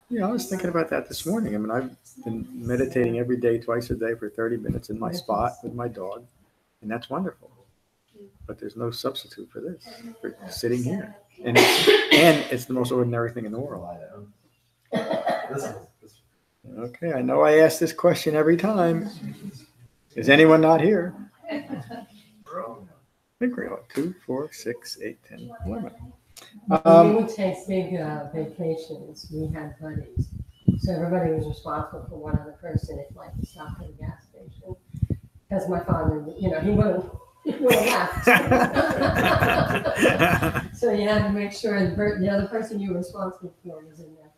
Yeah, I was thinking about that this morning. I mean, I've been meditating every day, twice a day for 30 minutes in my spot with my dog, and that's wonderful. But there's no substitute for this, for sitting here. And it's the most ordinary thing in the world. Okay, I know I ask this question every time. Is anyone not here? I think we're 2, 4, 6, 8, 10, 11. When we would take big vacations, we had buddies. So everybody was responsible for one other person if like we stopped at a gas station. Because my father, he wouldn't left. So you had to make sure the other person you were responsible for was in there.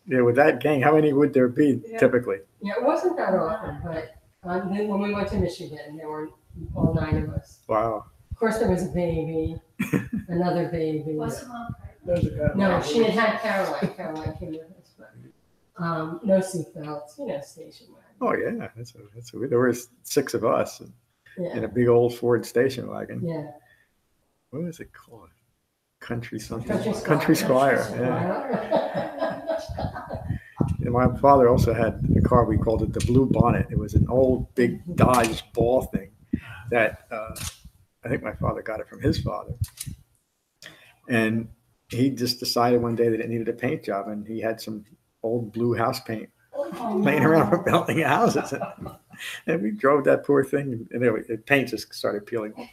Yeah, with that gang, how many would there be typically? Yeah, it wasn't that often, but then when we went to Michigan, there were all 9 of us. Wow. Of course, there was a baby, another baby. No, she had Caroline. Caroline came with us, but no seatbelts, station wagon. Oh yeah, there were 6 of us in a big old Ford station wagon. Yeah. What was it called? Country something. Country Squire. Yeah. And my father also had a car. We called it the Blue Bonnet. It was an old big Dodge ball thing that I think my father got it from his father. And he just decided one day that it needed a paint job, and he had some old blue house paint laying around for building houses. And we drove that poor thing, and the paint just started peeling off.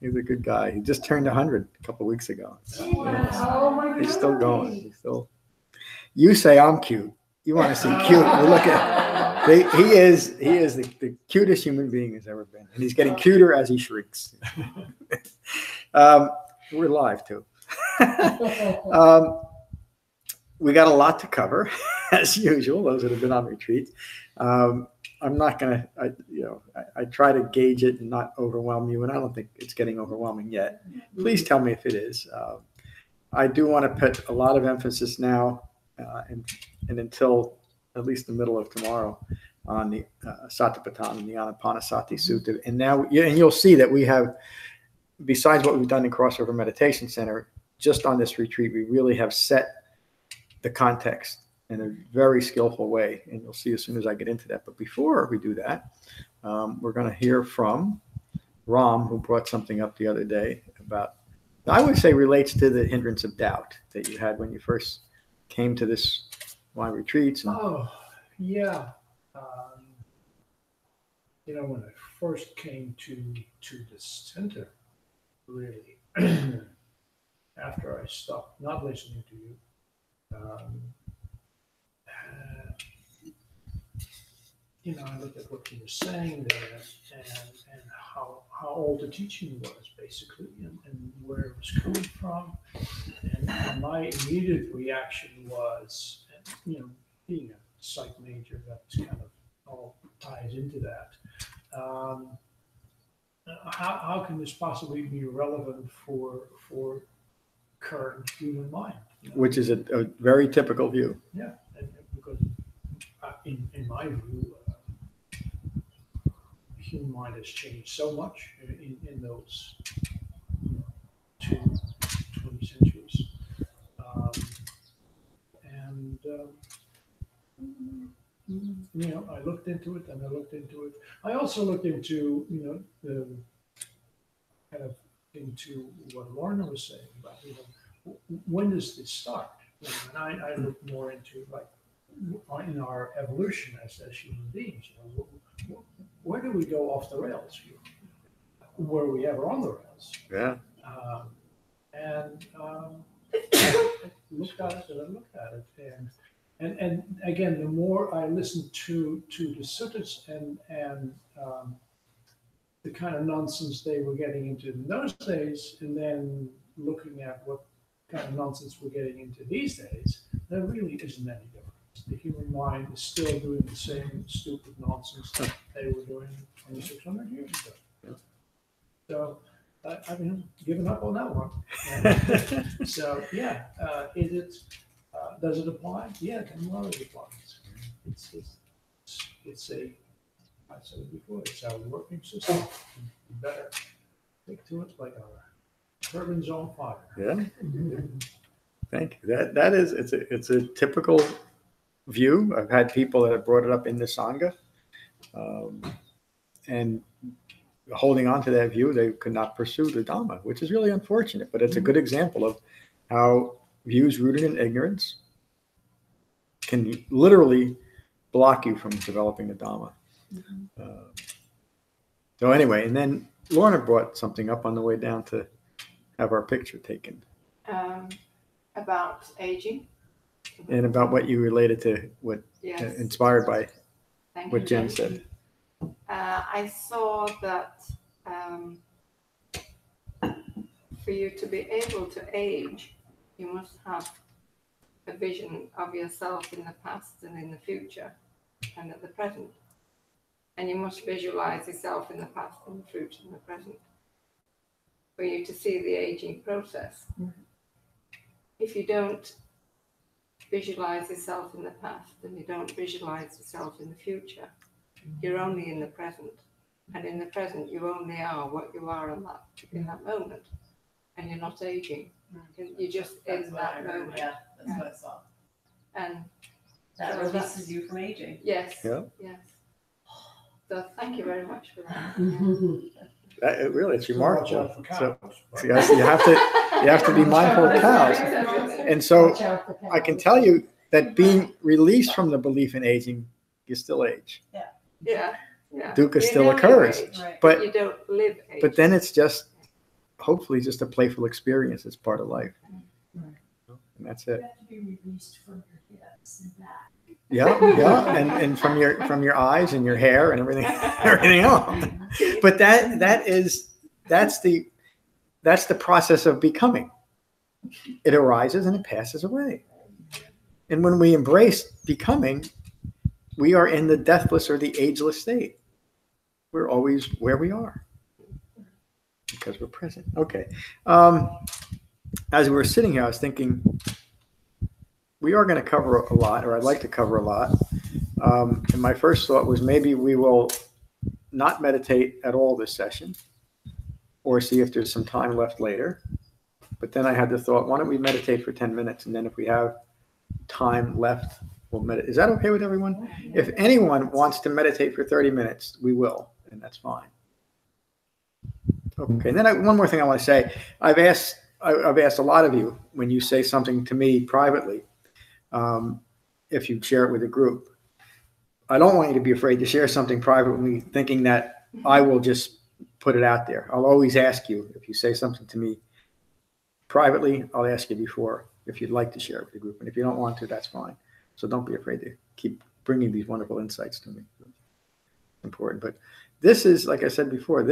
He's a good guy. He just turned 100 a couple of weeks ago. He's still going. You say I'm cute. You want to see cute? Well, look at he is the cutest human being has ever been, and he's getting cuter as he shrinks. We're live too. We got a lot to cover, as usual. Those that have been on retreats. I'm not gonna, I try to gauge it and not overwhelm you, and I don't think it's getting overwhelming yet. Please tell me if it is. I do want to put a lot of emphasis now, and until at least the middle of tomorrow, on the Satipatthana and the Anapanasati Sutta. And now, and you'll see that we have, besides what we've done in Crossover Meditation Center, just on this retreat, we really have set the context in a very skillful way, and you'll see as soon as I get into that. But before we do that, we're going to hear from Ram, who brought something up the other day about, I would say, relates to the hindrance of doubt that you had when you first came to this one retreats. Oh, yeah. When I first came to the center, really, after I stopped not listening to you, I looked at what you were saying there, and how old the teaching was, basically, and where it was coming from. And my immediate reaction was, being a psych major, that's kind of all ties into that. How can this possibly be relevant for current human mind? Which is a very typical view. Yeah, because in my view, human mind has changed so much in those 20 centuries. I looked into it, and I looked into it. I also looked into, the kind of into what Lorna was saying about, when does this start? And I looked more into, like, in our evolution as human beings. Where do we go off the rails? Were we ever on the rails? Yeah. I looked at it, and I looked at it, and again, the more I listened to the suttas and the kind of nonsense they were getting into in those days, and then looking at what kind of nonsense we're getting into these days, there really isn't any difference. The human mind is still doing the same stupid nonsense that they were doing 2,600 years ago. Yeah. So, I've given up on that one. So, yeah, does it apply? Yeah, it applies. It's a, I said it before, it's our working system. You better stick to it like Turbines on fire. Yeah. Thank you. That is it's a typical view. I've had people that have brought it up in the Sangha, and holding on to that view, they could not pursue the Dhamma, which is really unfortunate. But it's a good example of how views rooted in ignorance can literally block you from developing the Dhamma. So anyway, and then Lorna brought something up on the way down to have our picture taken. About aging. And about what you related to, what inspired by what Jen said. I saw that for you to be able to age, you must have a vision of yourself in the past and in the future and at the present. And you must visualize yourself in the past and the future and the present for you to see the aging process. If you don't visualize yourself in the past and you don't visualize yourself in the future, you're only in the present. And in the present, you only are what you are in that moment. And you're not aging. You're just in that moment. Yeah, that's what I saw. And that so releases you from aging. Yes. Yeah. Yes. So thank you very much for that. Really, it's Still watch remarkable. out for cows, So but- yes, you have to be mindful of cows. And so Watch out for I can cows. tell you that being released from the belief in aging, you still age. Yeah. Yeah. Dukkha You still know you occurs, age, Right. but you don't live age. but then it's just hopefully just a playful experience. It's part of life, Right. and that's it. You have to be released from your hips and back. Yeah, and from your eyes and your hair and everything else. But that's the process of becoming. It arises and it passes away. And when we embrace becoming, we are in the deathless or the ageless state. We're always where we are because we're present. Okay. As we were sitting here, I was thinking we are going to cover a lot, or I'd like to cover a lot. And my first thought was maybe we will not meditate at all this session or see if there's some time left later. But then I had the thought, why don't we meditate for 10 minutes? And then if we have time left, we'll meditate. Is that okay with everyone? If anyone wants to meditate for 30 minutes, we will, and that's fine. Okay, and then one more thing I want to say. I've asked a lot of you when you say something to me privately, if you share it with a group. I don't want you to be afraid to share something private with me thinking that I will just put it out there. I'll always ask you if you say something to me privately, I'll ask you before if you'd like to share it with the group. And if you don't want to, that's fine. So don't be afraid to keep bringing these wonderful insights to me. It's important. But this is, like I said before,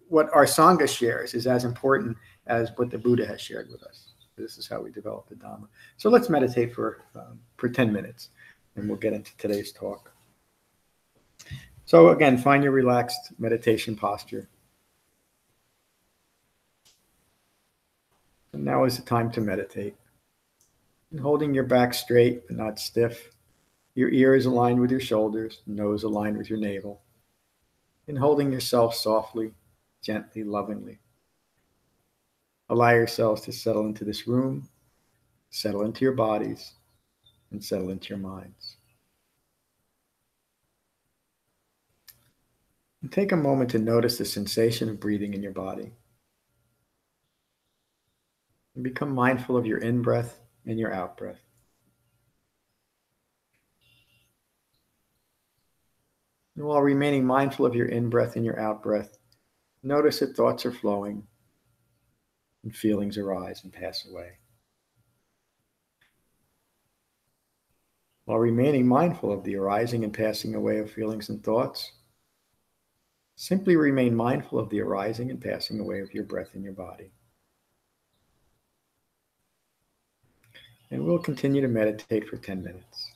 what our Sangha shares is as important as what the Buddha has shared with us. This is how we develop the Dhamma. So let's meditate for 10 minutes, and we'll get into today's talk. So again, find your relaxed meditation posture. And now is the time to meditate. And holding your back straight but not stiff. Your ears aligned with your shoulders, nose aligned with your navel. And holding yourself softly, gently, lovingly. Allow yourselves to settle into this room, settle into your bodies, and settle into your minds. And take a moment to notice the sensation of breathing in your body. And become mindful of your in-breath and your out-breath. And while remaining mindful of your in-breath and your out-breath, notice that thoughts are flowing and feelings arise and pass away. While remaining mindful of the arising and passing away of feelings and thoughts, simply remain mindful of the arising and passing away of your breath in your body. And we'll continue to meditate for 10 minutes.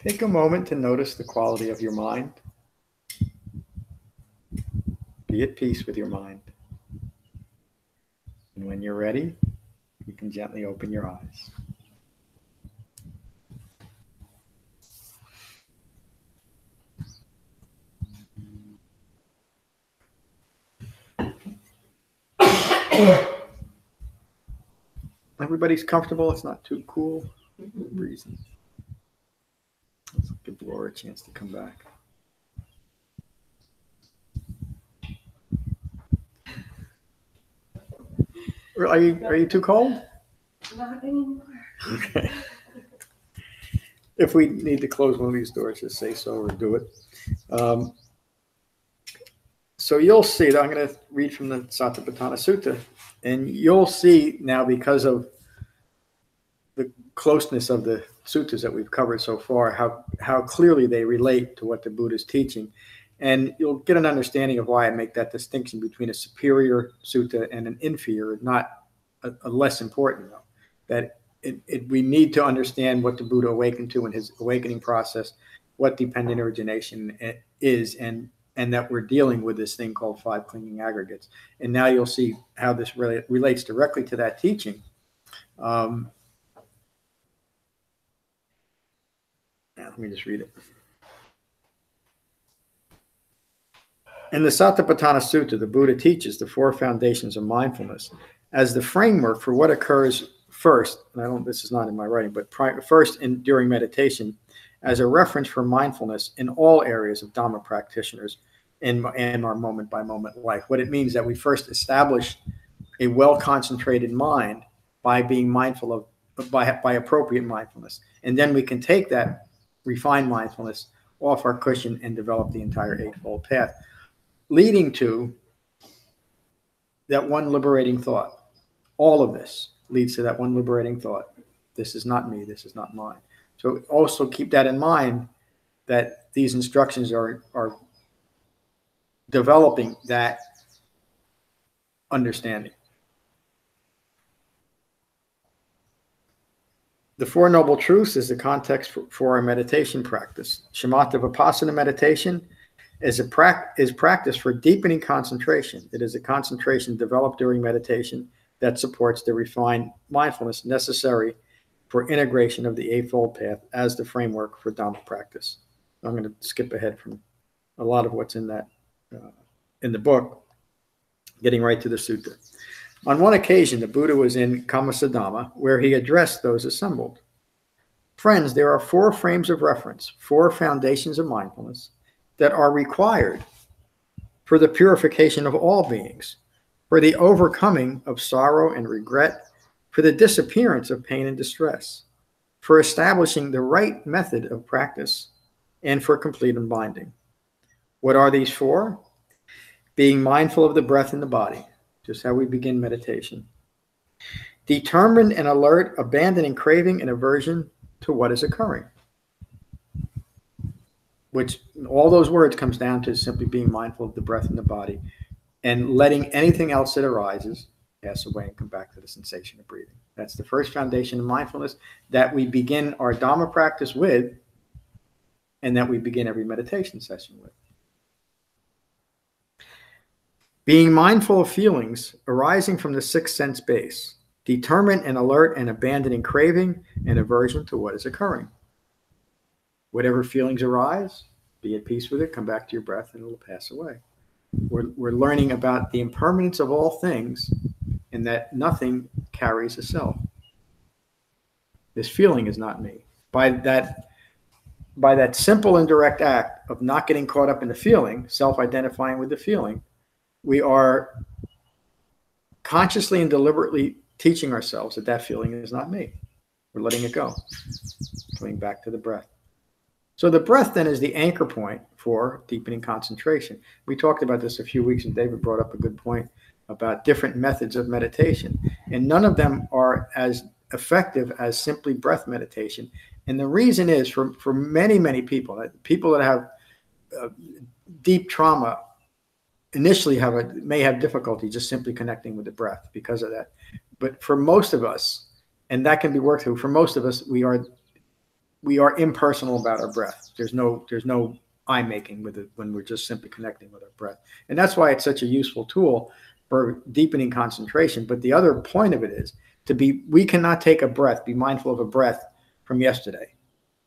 Take a moment to notice the quality of your mind. Be at peace with your mind. And when you're ready, you can gently open your eyes. Everybody's comfortable. It's not too cool. Breezy. Let's give Laura a chance to come back. Are you too cold? Not anymore. Okay. If we need to close one of these doors, just say so or do it. So you'll see that I'm going to read from the Satipatthana Sutta, and you'll see now, because of the closeness of the suttas that we've covered so far, how clearly they relate to what the Buddha is teaching. And you'll get an understanding of why I make that distinction between a superior sutta and an inferior, not a less important, though. That we need to understand what the Buddha awakened to in his awakening process, what dependent origination is, and that we're dealing with this thing called 5 clinging aggregates. And now you'll see how this really relates directly to that teaching. Let me just read it. In the Satipatthana Sutta, the Buddha teaches the 4 foundations of mindfulness as the framework for what occurs first. And this is not in my writing, but first during meditation, as a reference for mindfulness in all areas of Dhamma practitioners in our moment-by-moment life. What it means that we first establish a well-concentrated mind by being mindful of, by appropriate mindfulness. And then we can take that refined mindfulness off our cushion and develop the entire Eightfold Path, leading to that one liberating thought. All of this leads to that one liberating thought. This is not me. This is not mine. So also keep that in mind, that these instructions are developing that understanding. The 4 Noble Truths is the context for our meditation practice. Shamatha Vipassana meditation is practice for deepening concentration. It is a concentration developed during meditation that supports the refined mindfulness necessary for integration of the Eightfold Path as the framework for Dhamma practice. I'm going to skip ahead from a lot of what's in that in the book, getting right to the sutta. On one occasion, the Buddha was in Kamasadhamma, where he addressed those assembled. Friends, there are 4 frames of reference, 4 foundations of mindfulness that are required for the purification of all beings, for the overcoming of sorrow and regret, for the disappearance of pain and distress, for establishing the right method of practice, and for complete unbinding. What are these 4? Being mindful of the breath in the body, just how we begin meditation. Determined and alert, abandoning craving and aversion to what is occurring. Which all those words comes down to simply being mindful of the breath in the body and letting anything else that arises pass away and come back to the sensation of breathing. That's the first foundation of mindfulness that we begin our Dhamma practice with, and that we begin every meditation session with. Being mindful of feelings arising from the 6th sense base, determined and alert and abandoning craving and aversion to what is occurring. Whatever feelings arise, be at peace with it, come back to your breath, and it will pass away. We're learning about the impermanence of all things, and that nothing carries a self. This feeling is not me. By that simple and direct act of not getting caught up in the feeling, self-identifying with the feeling, we are consciously and deliberately teaching ourselves that that feeling is not me. We're letting it go, coming back to the breath. So the breath then is the anchor point for deepening concentration. We talked about this a few weeks, and David brought up a good point about different methods of meditation, and none of them are as effective as simply breath meditation. And the reason is for many, many people that have deep trauma initially may have difficulty just simply connecting with the breath because of that. But for most of us, and that can be worked through, for most of us, we are we are impersonal about our breath. There's no eye making with it when we're just simply connecting with our breath. And that's why it's such a useful tool for deepening concentration. But the other point of it is we cannot take a breath, be mindful of a breath from yesterday.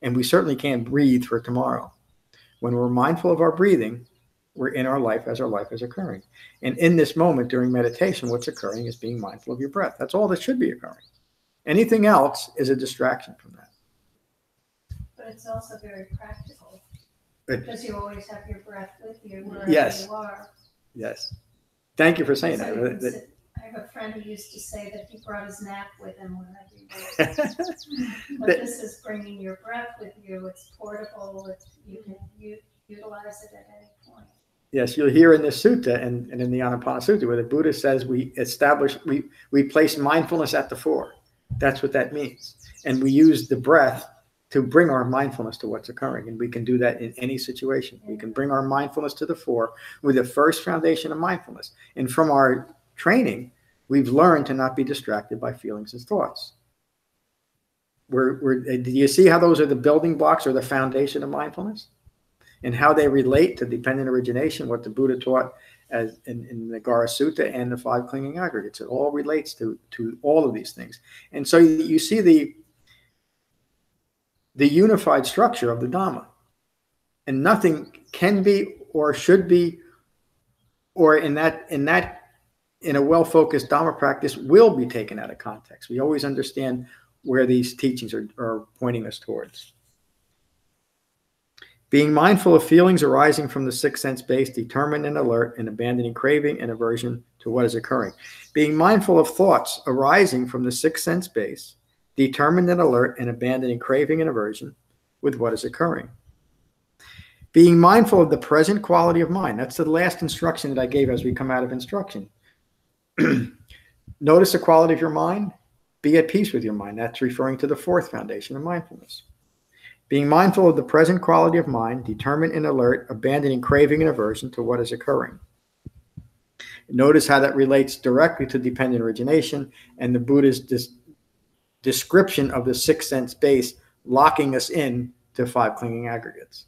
And we certainly can't breathe for tomorrow. When we're mindful of our breathing, we're in our life as occurring. And in this moment during meditation, what's occurring is being mindful of your breath. That's all that should be occurring. Anything else is a distraction from that. But it's also very practical It- because you always have your breath with you wherever Yes. you are. Yes. Thank you for saying So you can that. sit- I have a friend who used to say that he brought his nap with him wherever he was. But That- this is bringing your breath with you. It's portable. You can utilize it at any point. Yes, you'll hear in the sutta and in the Anapanasati Sutta where the Buddha says we place mindfulness at the fore. That's what that means. And we use the breath to bring our mindfulness to what's occurring. And we can do that in any situation. We can bring our mindfulness to the fore with the first foundation of mindfulness. And from our training, we've learned to not be distracted by feelings and thoughts. Do you see how those are the building blocks or the foundation of mindfulness? And how they relate to dependent origination, what the Buddha taught as in the Gara Sutta and the 5 clinging aggregates. It all relates to all of these things. And so you see the unified structure of the Dhamma. And nothing can be or should be, or in a well-focused Dhamma practice will be taken out of context. We always understand where these teachings are pointing us towards. Being mindful of feelings arising from the sixth sense base, determined and alert, and abandoning craving and aversion to what is occurring. Being mindful of thoughts arising from the sixth sense base, determined and alert, and abandoning craving and aversion with what is occurring. Being mindful of the present quality of mind. That's the last instruction that I gave as we come out of instruction. Notice the quality of your mind. Be at peace with your mind. That's referring to the fourth foundation of mindfulness. Being mindful of the present quality of mind, determined and alert, abandoning craving and aversion to what is occurring. Notice how that relates directly to dependent origination and the Buddha's description of the sixth sense base locking us in to 5 clinging aggregates.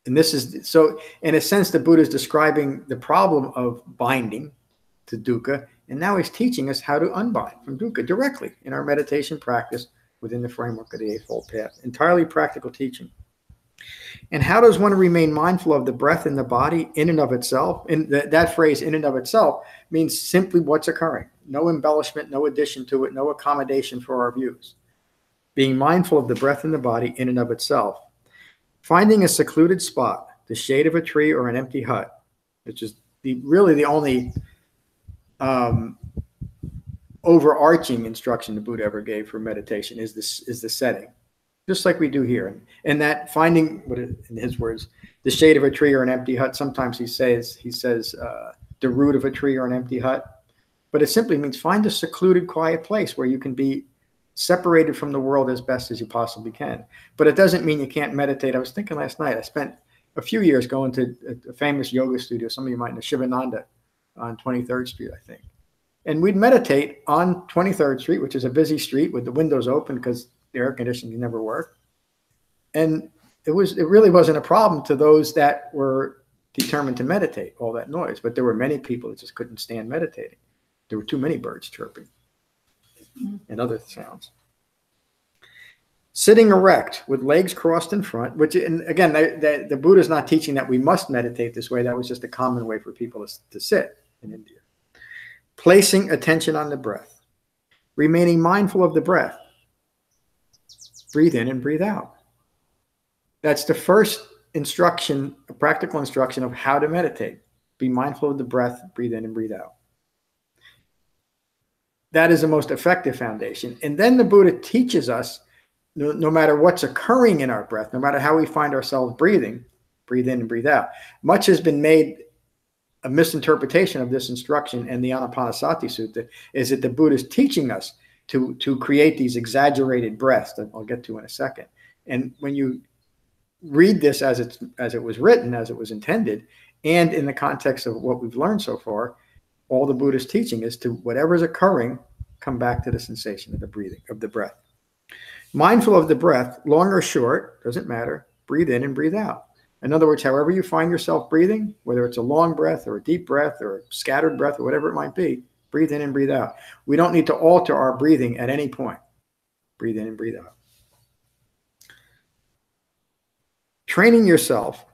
And this is, so in a sense, the Buddha is describing the problem of binding to dukkha, and now he's teaching us how to unbind from dukkha directly in our meditation practice within the framework of the Eightfold Path. Entirely practical teaching. And how does one remain mindful of the breath in the body in and of itself? And that phrase, in and of itself, means simply what's occurring. No embellishment, no addition to it, no accommodation for our views. Being mindful of the breath in the body in and of itself. Finding a secluded spot, the shade of a tree or an empty hut, which is really the only overarching instruction the Buddha ever gave for meditation is the setting, just like we do here. And that finding, in his words, the shade of a tree or an empty hut. Sometimes he says the root of a tree or an empty hut, but it simply means find a secluded, quiet place where you can be separated from the world as best as you possibly can. But it doesn't mean you can't meditate. I was thinking last night, I spent a few years going to a famous yoga studio. Some of you might know, Shivananda on 23rd Street, I think. And we'd meditate on 23rd Street, which is a busy street with the windows open because the air conditioning never worked. And it really wasn't a problem to those that were determined to meditate, all that noise. But there were many people that just couldn't stand meditating. There were too many birds chirping and other sounds. Sitting erect with legs crossed in front, which, and again, the Buddha is not teaching that we must meditate this way. That was just a common way for people to sit in India. Placing attention on the breath. Remaining mindful of the breath. Breathe in and breathe out. That's the first instruction, a practical instruction of how to meditate. Be mindful of the breath, breathe in and breathe out. That is the most effective foundation. And then the Buddha teaches us, no matter what's occurring in our breath, no matter how we find ourselves breathing, breathe in and breathe out. Much has been made a misinterpretation of this instruction, and the Anapanasati Sutta is that the Buddha is teaching us to create these exaggerated breaths that I'll get to in a second. And when you read this as it was written, as it was intended, and in the context of what we've learned so far, all the Buddha's teaching is to whatever's occurring, come back to the sensation of the breathing, of the breath. Mindful of the breath, long or short, doesn't matter. Breathe in and breathe out. In other words, however you find yourself breathing, whether it's a long breath or a deep breath or a scattered breath or whatever it might be, breathe in and breathe out. We don't need to alter our breathing at any point. Breathe in and breathe out. Training yourself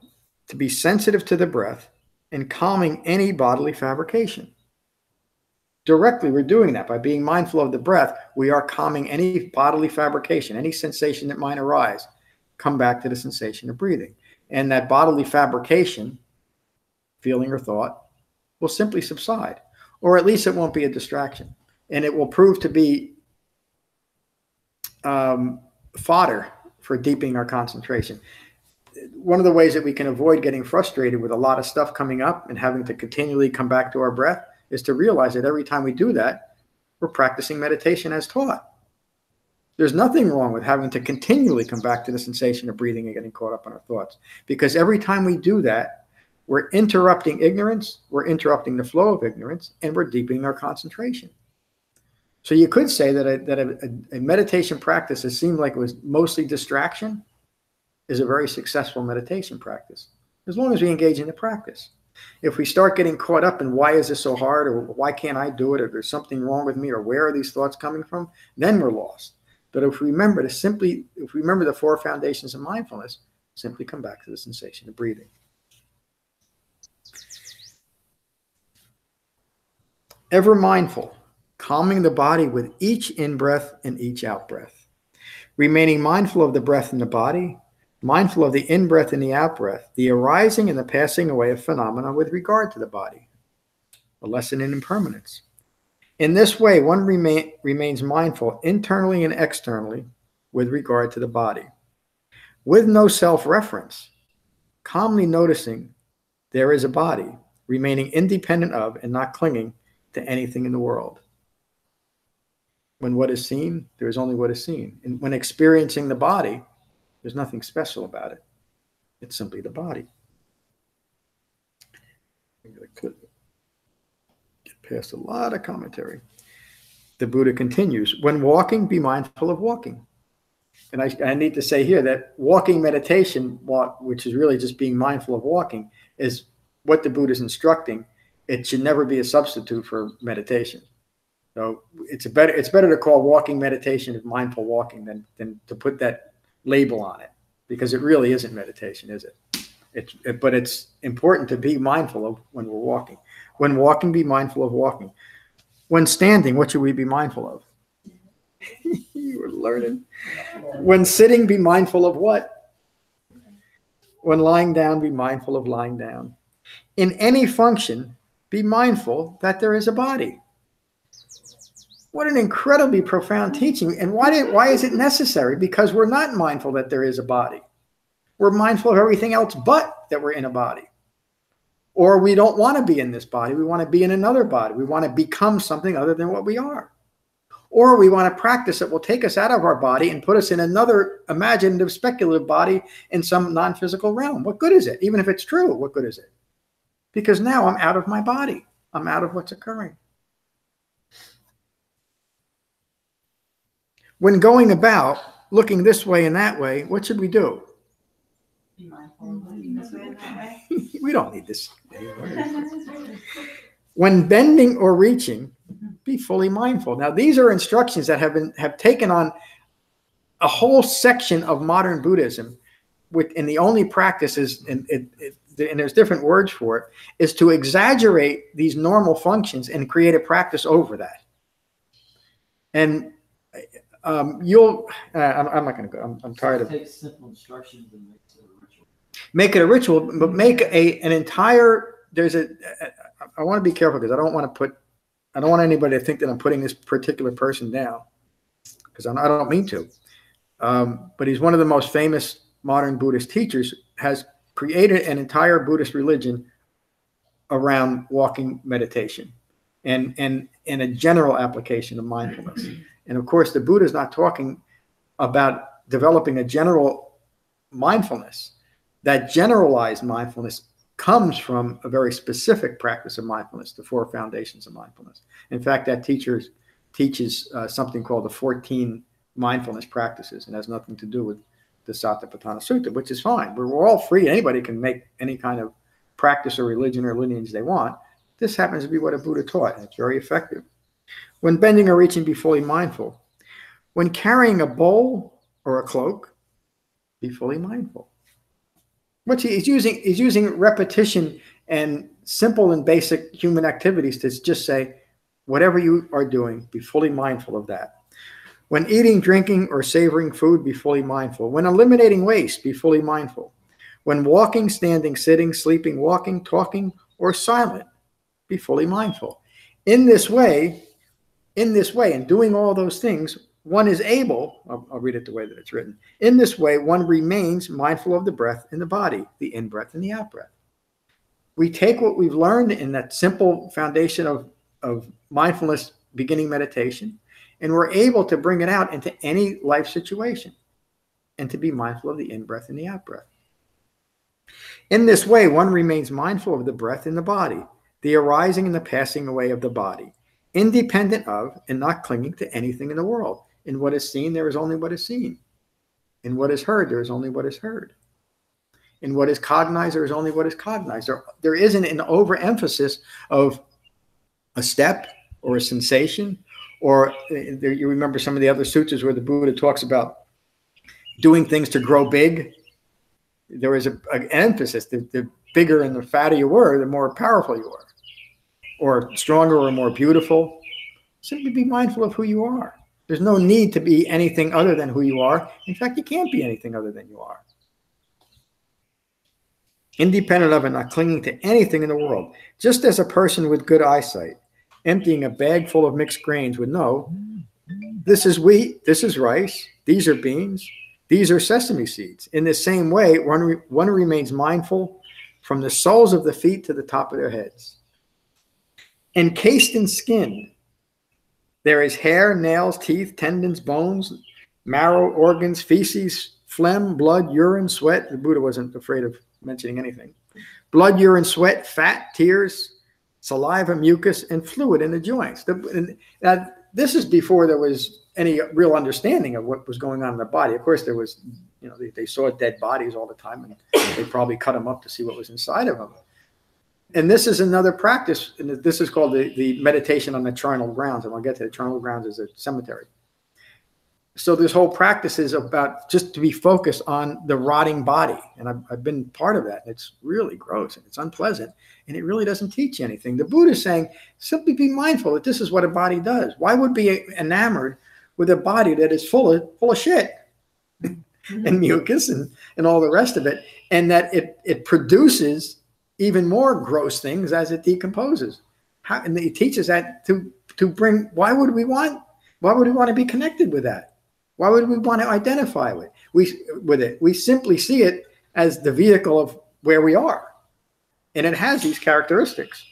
to be sensitive to the breath and calming any bodily fabrication. Directly, we're doing that by being mindful of the breath. We are calming any bodily fabrication, any sensation that might arise. Come back to the sensation of breathing. And that bodily fabrication, feeling or thought, will simply subside. Or at least it won't be a distraction. And it will prove to be fodder for deepening our concentration. One of the ways that we can avoid getting frustrated with a lot of stuff coming up and having to continually come back to our breath is to realize that every time we do that, we're practicing meditation as taught. There's nothing wrong with having to continually come back to the sensation of breathing and getting caught up in our thoughts. Because every time we do that, we're interrupting ignorance, we're interrupting the flow of ignorance, and we're deepening our concentration. So you could say that a meditation practice that seemed like it was mostly distraction is a very successful meditation practice, as long as we engage in the practice. If we start getting caught up in why is this so hard, or why can't I do it, or there's something wrong with me, or where are these thoughts coming from, then we're lost. But if we remember the 4 foundations of mindfulness, simply come back to the sensation of breathing. Ever mindful, calming the body with each in-breath and each out-breath. Remaining mindful of the breath in the body, mindful of the in-breath and the out-breath, the arising and the passing away of phenomena with regard to the body. A lesson in impermanence. In this way, one remains mindful internally and externally with regard to the body, with no self-reference, calmly noticing there is a body, remaining independent of and not clinging to anything in the world. When what is seen, there is only what is seen. And when experiencing the body, there's nothing special about it. It's simply the body. I'm going to get past a lot of commentary. The Buddha continues, when walking, be mindful of walking. And I need to say here that walking meditation, which is really just being mindful of walking, is what the Buddha is instructing. It should never be a substitute for meditation. So it's better to call walking meditation mindful walking than to put that label on it, because it really isn't meditation, is it? But it's important to be mindful of when we're walking. When walking, be mindful of walking. When standing, what should we be mindful of? You were learning. When sitting, be mindful of what? When lying down, be mindful of lying down. In any function, be mindful that there is a body. What an incredibly profound teaching. And why is it necessary? Because we're not mindful that there is a body. We're mindful of everything else but that we're in a body. Or we don't want to be in this body. We want to be in another body. We want to become something other than what we are. Or we want to practice that will take us out of our body and put us in another imaginative, speculative body in some non-physical realm. What good is it? Even if it's true, what good is it? Because now I'm out of my body. I'm out of what's occurring. When going about, looking this way and that way, what should we do? Be mindful of looking this way and that way. We don't need this. When bending or reaching, be fully mindful. Now, these are instructions that have taken on a whole section of modern Buddhism, and the only practice is, and there's different words for it, is to exaggerate these normal functions and create a practice over that. And I'm not going to go. I'm tired of. Take simple instructions and make it a ritual. Make it a ritual, but make an entire. I want to be careful because I don't want anybody to think that I'm putting this particular person down, because I don't mean to. But he's one of the most famous modern Buddhist teachers, has created an entire Buddhist religion around walking meditation and a general application of mindfulness. And of course, the Buddha is not talking about developing a general mindfulness. That generalized mindfulness comes from a very specific practice of mindfulness, the 4 foundations of mindfulness. In fact, that teacher teaches something called the 14 mindfulness practices and has nothing to do with the Satipatthana Sutta, which is fine. We're all free. Anybody can make any kind of practice or religion or lineage they want. This happens to be what a Buddha taught, and it's very effective. When bending or reaching, be fully mindful. When carrying a bowl or a cloak, be fully mindful. He's using repetition and simple and basic human activities to just say, whatever you are doing, be fully mindful of that. When eating, drinking, or savoring food, be fully mindful. When eliminating waste, be fully mindful. When walking, standing, sitting, sleeping, walking, talking, or silent, be fully mindful. In this way, and doing all those things, one is able, I'll read it the way that it's written. In this way, one remains mindful of the breath in the body, the in-breath and the out-breath. We take what we've learned in that simple foundation of mindfulness beginning meditation, and we're able to bring it out into any life situation and to be mindful of the in-breath and the out-breath. In this way, one remains mindful of the breath in the body, the arising and the passing away of the body, independent of and not clinging to anything in the world. In what is seen, there is only what is seen. In what is heard, there is only what is heard. In what is cognized, there is only what is cognized. There isn't an overemphasis of a step or a sensation, or you remember some of the other sutras where the Buddha talks about doing things to grow big. There is an emphasis. The bigger and the fatter you were, the more powerful you are, or stronger or more beautiful. Simply be mindful of who you are. There's no need to be anything other than who you are. In fact, you can't be anything other than you are. Independent of and not clinging to anything in the world. Just as a person with good eyesight, emptying a bag full of mixed grains would know, this is wheat, this is rice, these are beans, these are sesame seeds. In the same way, one remains mindful from the soles of the feet to the top of their heads. Encased in skin, there is hair, nails, teeth, tendons, bones, marrow, organs, feces, phlegm, blood, urine, sweat. The Buddha wasn't afraid of mentioning anything. Blood, urine, sweat, fat, tears, saliva, mucus, and fluid in the joints. This is before there was any real understanding of what was going on in the body. Of course, there was, they saw dead bodies all the time, and they probably cut them up to see what was inside of them. And this is another practice, and this is called the meditation on the charnel grounds, and I'll get to the charnel grounds as a cemetery. So this whole practice is about just to be focused on the rotting body, and I've been part of that. And it's really gross, and it's unpleasant, and it really doesn't teach you anything. The Buddha is saying, simply be mindful that this is what a body does. Why would be enamored with a body that is full of shit and mucus and all the rest of it, and that it produces even more gross things as it decomposes. And he teaches that to bring. Why would we want to be connected with that? Why would we want to identify with it? We simply see it as the vehicle of where we are, and it has these characteristics.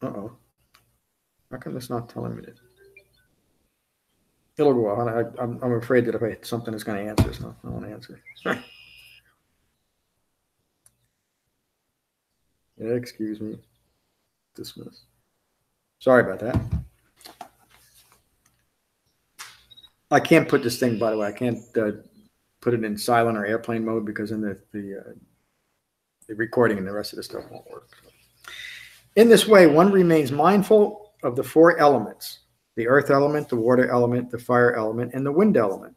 Uh-oh. How come it's not telling me this? It'll go on. I'm afraid that if I hit something, it's going to answer. So I won't answer. Yeah, excuse me. Dismiss. Sorry about that. I can't put this thing, by the way, I can't put it in silent or airplane mode because then the recording and the rest of the stuff won't work. In this way, one remains mindful of the four elements: the earth element, the water element, the fire element, and the wind element.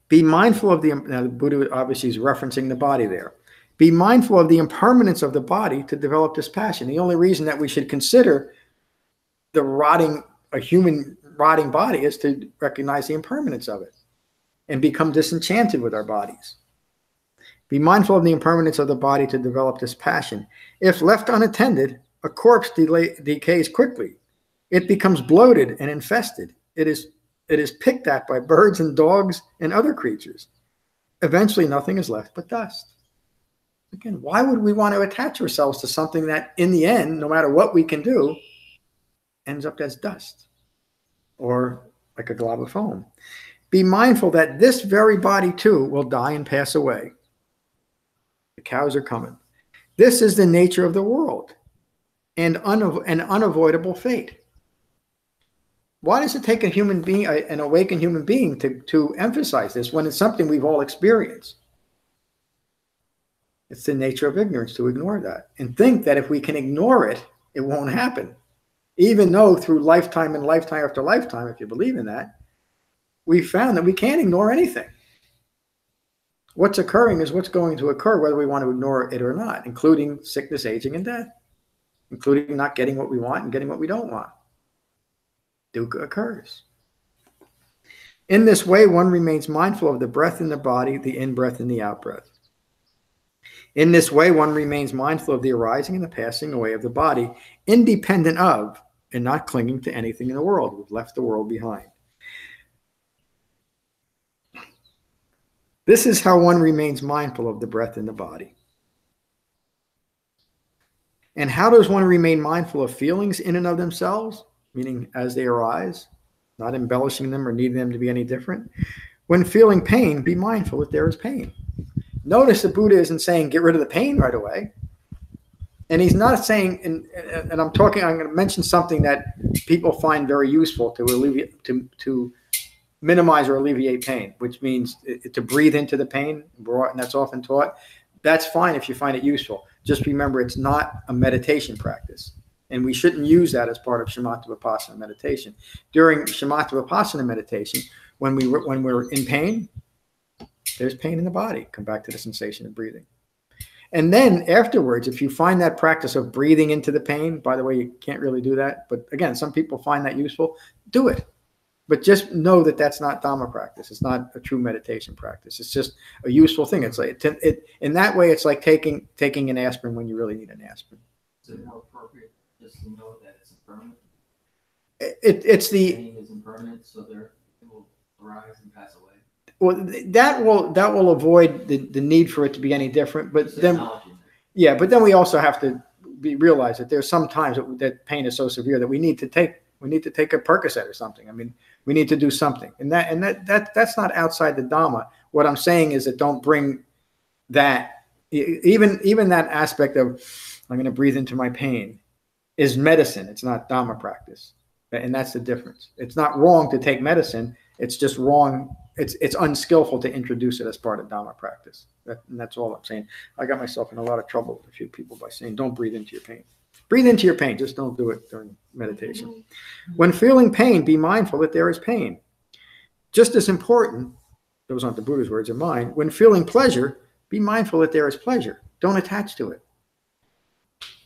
Be mindful of now the Buddha obviously is referencing the body there. Be mindful of the impermanence of the body to develop this passion. The only reason that we should consider a human rotting body is to recognize the impermanence of it and become disenchanted with our bodies. Be mindful of the impermanence of the body to develop this passion. If left unattended, a corpse decays quickly. It becomes bloated and infested. It is picked at by birds and dogs and other creatures. Eventually, nothing is left but dust. Again, why would we want to attach ourselves to something that, in the end, no matter what we can do, ends up as dust or like a glob of foam? Be mindful that this very body, too, will die and pass away. The cows are coming. This is the nature of the world. and an unavoidable fate. Why does it take a human being, an awakened human being, to emphasize this when it's something we've all experienced? It's the nature of ignorance to ignore that and think that if we can ignore it, it won't happen. Even though through lifetime and lifetime after lifetime, if you believe in that, we found that we can't ignore anything. What's occurring is what's going to occur, whether we want to ignore it or not, including sickness, aging, and death, including not getting what we want and getting what we don't want. Dukkha occurs. In this way, one remains mindful of the breath in the body, the in-breath and the out-breath. In this way, one remains mindful of the arising and the passing away of the body, independent of and not clinging to anything in the world. We've left the world behind. This is how one remains mindful of the breath in the body. And how does one remain mindful of feelings in and of themselves, meaning as they arise, not embellishing them or needing them to be any different? When feeling pain, be mindful that there is pain. Notice the Buddha isn't saying get rid of the pain right away. And he's not saying, and I'm going to mention something that people find very useful to alleviate, to minimize or alleviate pain, which means to breathe into the pain, and that's often taught. That's fine if you find it useful. Just remember, it's not a meditation practice, and we shouldn't use that as part of Shamatha Vipassana meditation. During Shamatha Vipassana meditation, when we're in pain, there's pain in the body. Come back to the sensation of breathing. And then afterwards, if you find that practice of breathing into the pain, by the way, you can't really do that, but again, some people find that useful, do it. But just know that that's not Dhamma practice. It's not a true meditation practice. It's just a useful thing. It's like in that way, it's like taking an aspirin when you really need an aspirin. Is it more appropriate just to know that it's impermanent? It's the Pain is impermanent, so it will arise and pass away. Well, that will avoid the need for it to be any different. But then, yeah, but then we also have to realize that there's some times that pain is so severe that we need to take a Percocet or something. I mean, we need to do something, and that's not outside the Dhamma. What I'm saying is that don't bring that, even that aspect of I'm going to breathe into my pain is medicine. It's not Dhamma practice, and that's the difference. It's not wrong to take medicine. It's just wrong. It's unskillful to introduce it as part of Dhamma practice. And that's all I'm saying. I got myself in a lot of trouble with a few people by saying, don't breathe into your pain. Breathe into your pain. Just don't do it during meditation. When feeling pain, be mindful that there is pain. Just as important, those aren't the Buddha's words, they're mine. When feeling pleasure, be mindful that there is pleasure. Don't attach to it.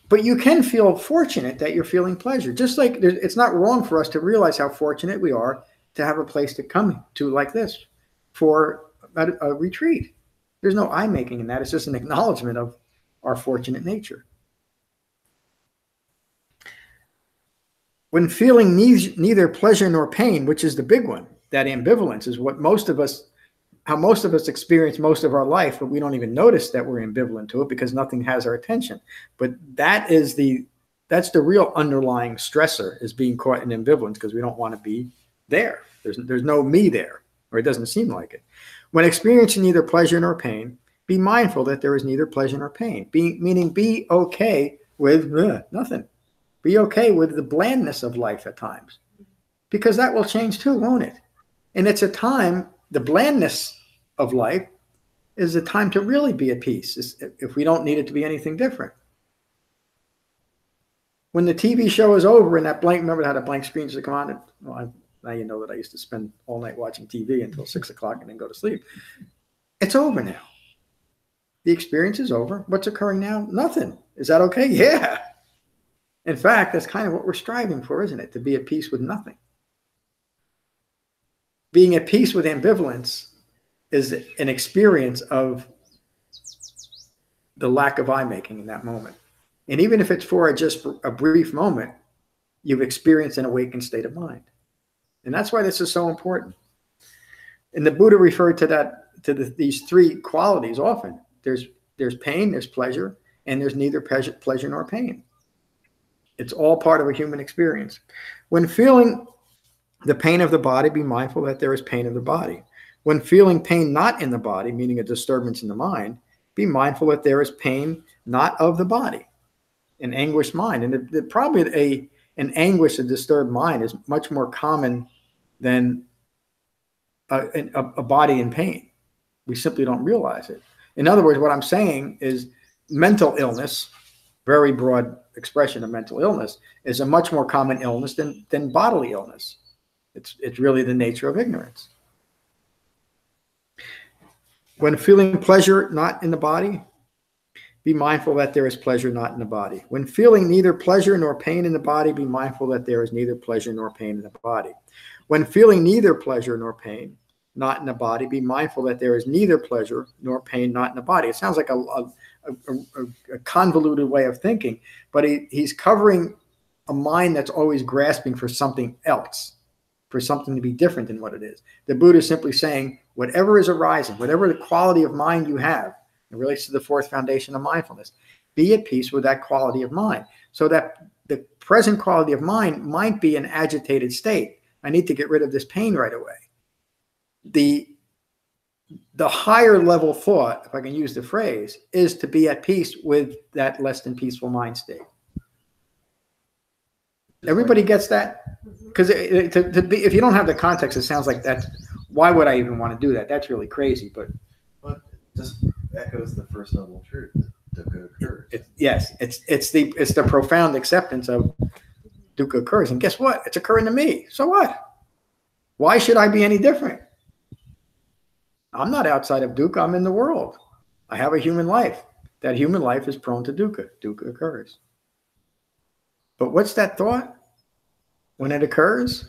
But you can feel fortunate that you're feeling pleasure. Just like it's not wrong for us to realize how fortunate we are to have a place to come to like this for a retreat. There's no I-making in that. It's just an acknowledgement of our fortunate nature. When feeling neither pleasure nor pain, which is the big one, that ambivalence is what how most of us experience most of our life, but we don't even notice that we're ambivalent to it because nothing has our attention. But that's the real underlying stressor, is being caught in ambivalence because we don't want to be there. There's no me there, or it doesn't seem like it. When experiencing neither pleasure nor pain, be mindful that there is neither pleasure nor pain. Meaning be okay with nothing. Be okay with the blandness of life at times, because that will change too, won't it? And it's a time, the blandness of life is a time to really be at peace if we don't need it to be anything different. When the TV show is over and that blank, remember how the blank screens would come on? Now you know that I used to spend all night watching TV until 6 o'clock and then go to sleep. It's over now. The experience is over. What's occurring now? Nothing. Is that okay? Yeah. In fact, that's kind of what we're striving for, isn't it? To be at peace with nothing. Being at peace with ambivalence is an experience of the lack of I-making in that moment. And even if it's for just a brief moment, you've experienced an awakened state of mind. And that's why this is so important. And the Buddha referred to these three qualities often. There's pain, there's pleasure, and there's neither pleasure nor pain. It's all part of a human experience. When feeling the pain of the body, be mindful that there is pain of the body. When feeling pain not in the body, meaning a disturbance in the mind, be mindful that there is pain not of the body. an anguished mind. And probably an anguished, a disturbed mind is much more common than a body in pain. We simply don't realize it. In other words, what I'm saying is mental illness, very broad expression of mental illness, is a much more common illness than bodily illness. It's really the nature of ignorance. When feeling pleasure not in the body, be mindful that there is pleasure not in the body. When feeling neither pleasure nor pain in the body, be mindful that there is neither pleasure nor pain in the body. When feeling neither pleasure nor pain not in the body, be mindful that there is neither pleasure nor pain not in the body. It sounds like a convoluted way of thinking, but he's covering a mind that's always grasping for something else, for something to be different than what it is. The Buddha is simply saying, whatever is arising, whatever the quality of mind you have, it relates to the fourth foundation of mindfulness, be at peace with that quality of mind. So that the present quality of mind might be an agitated state. I need to get rid of this pain right away. The higher level thought, if I can use the phrase, is to be at peace with that less than peaceful mind state. Everybody gets that? Because if you don't have the context, it sounds like that's, why would I even want to do that? That's really crazy. But it just echoes the first noble truth that dukkha occurs. It's the profound acceptance of dukkha occurs. And guess what? It's occurring to me. So what? Why should I be any different? I'm not outside of dukkha. I'm in the world. I have a human life. That human life is prone to dukkha. Dukkha occurs. But what's that thought when it occurs?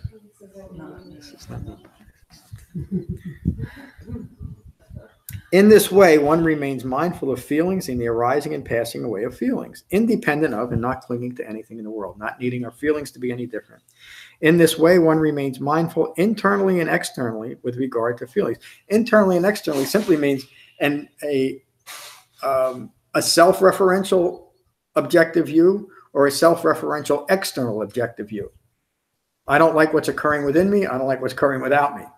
In this way, one remains mindful of feelings and the arising and passing away of feelings, independent of and not clinging to anything in the world, not needing our feelings to be any different. In this way, one remains mindful internally and externally with regard to feelings. Internally and externally simply means a self-referential objective view or a self-referential external objective view. I don't like what's occurring within me. I don't like what's occurring without me. It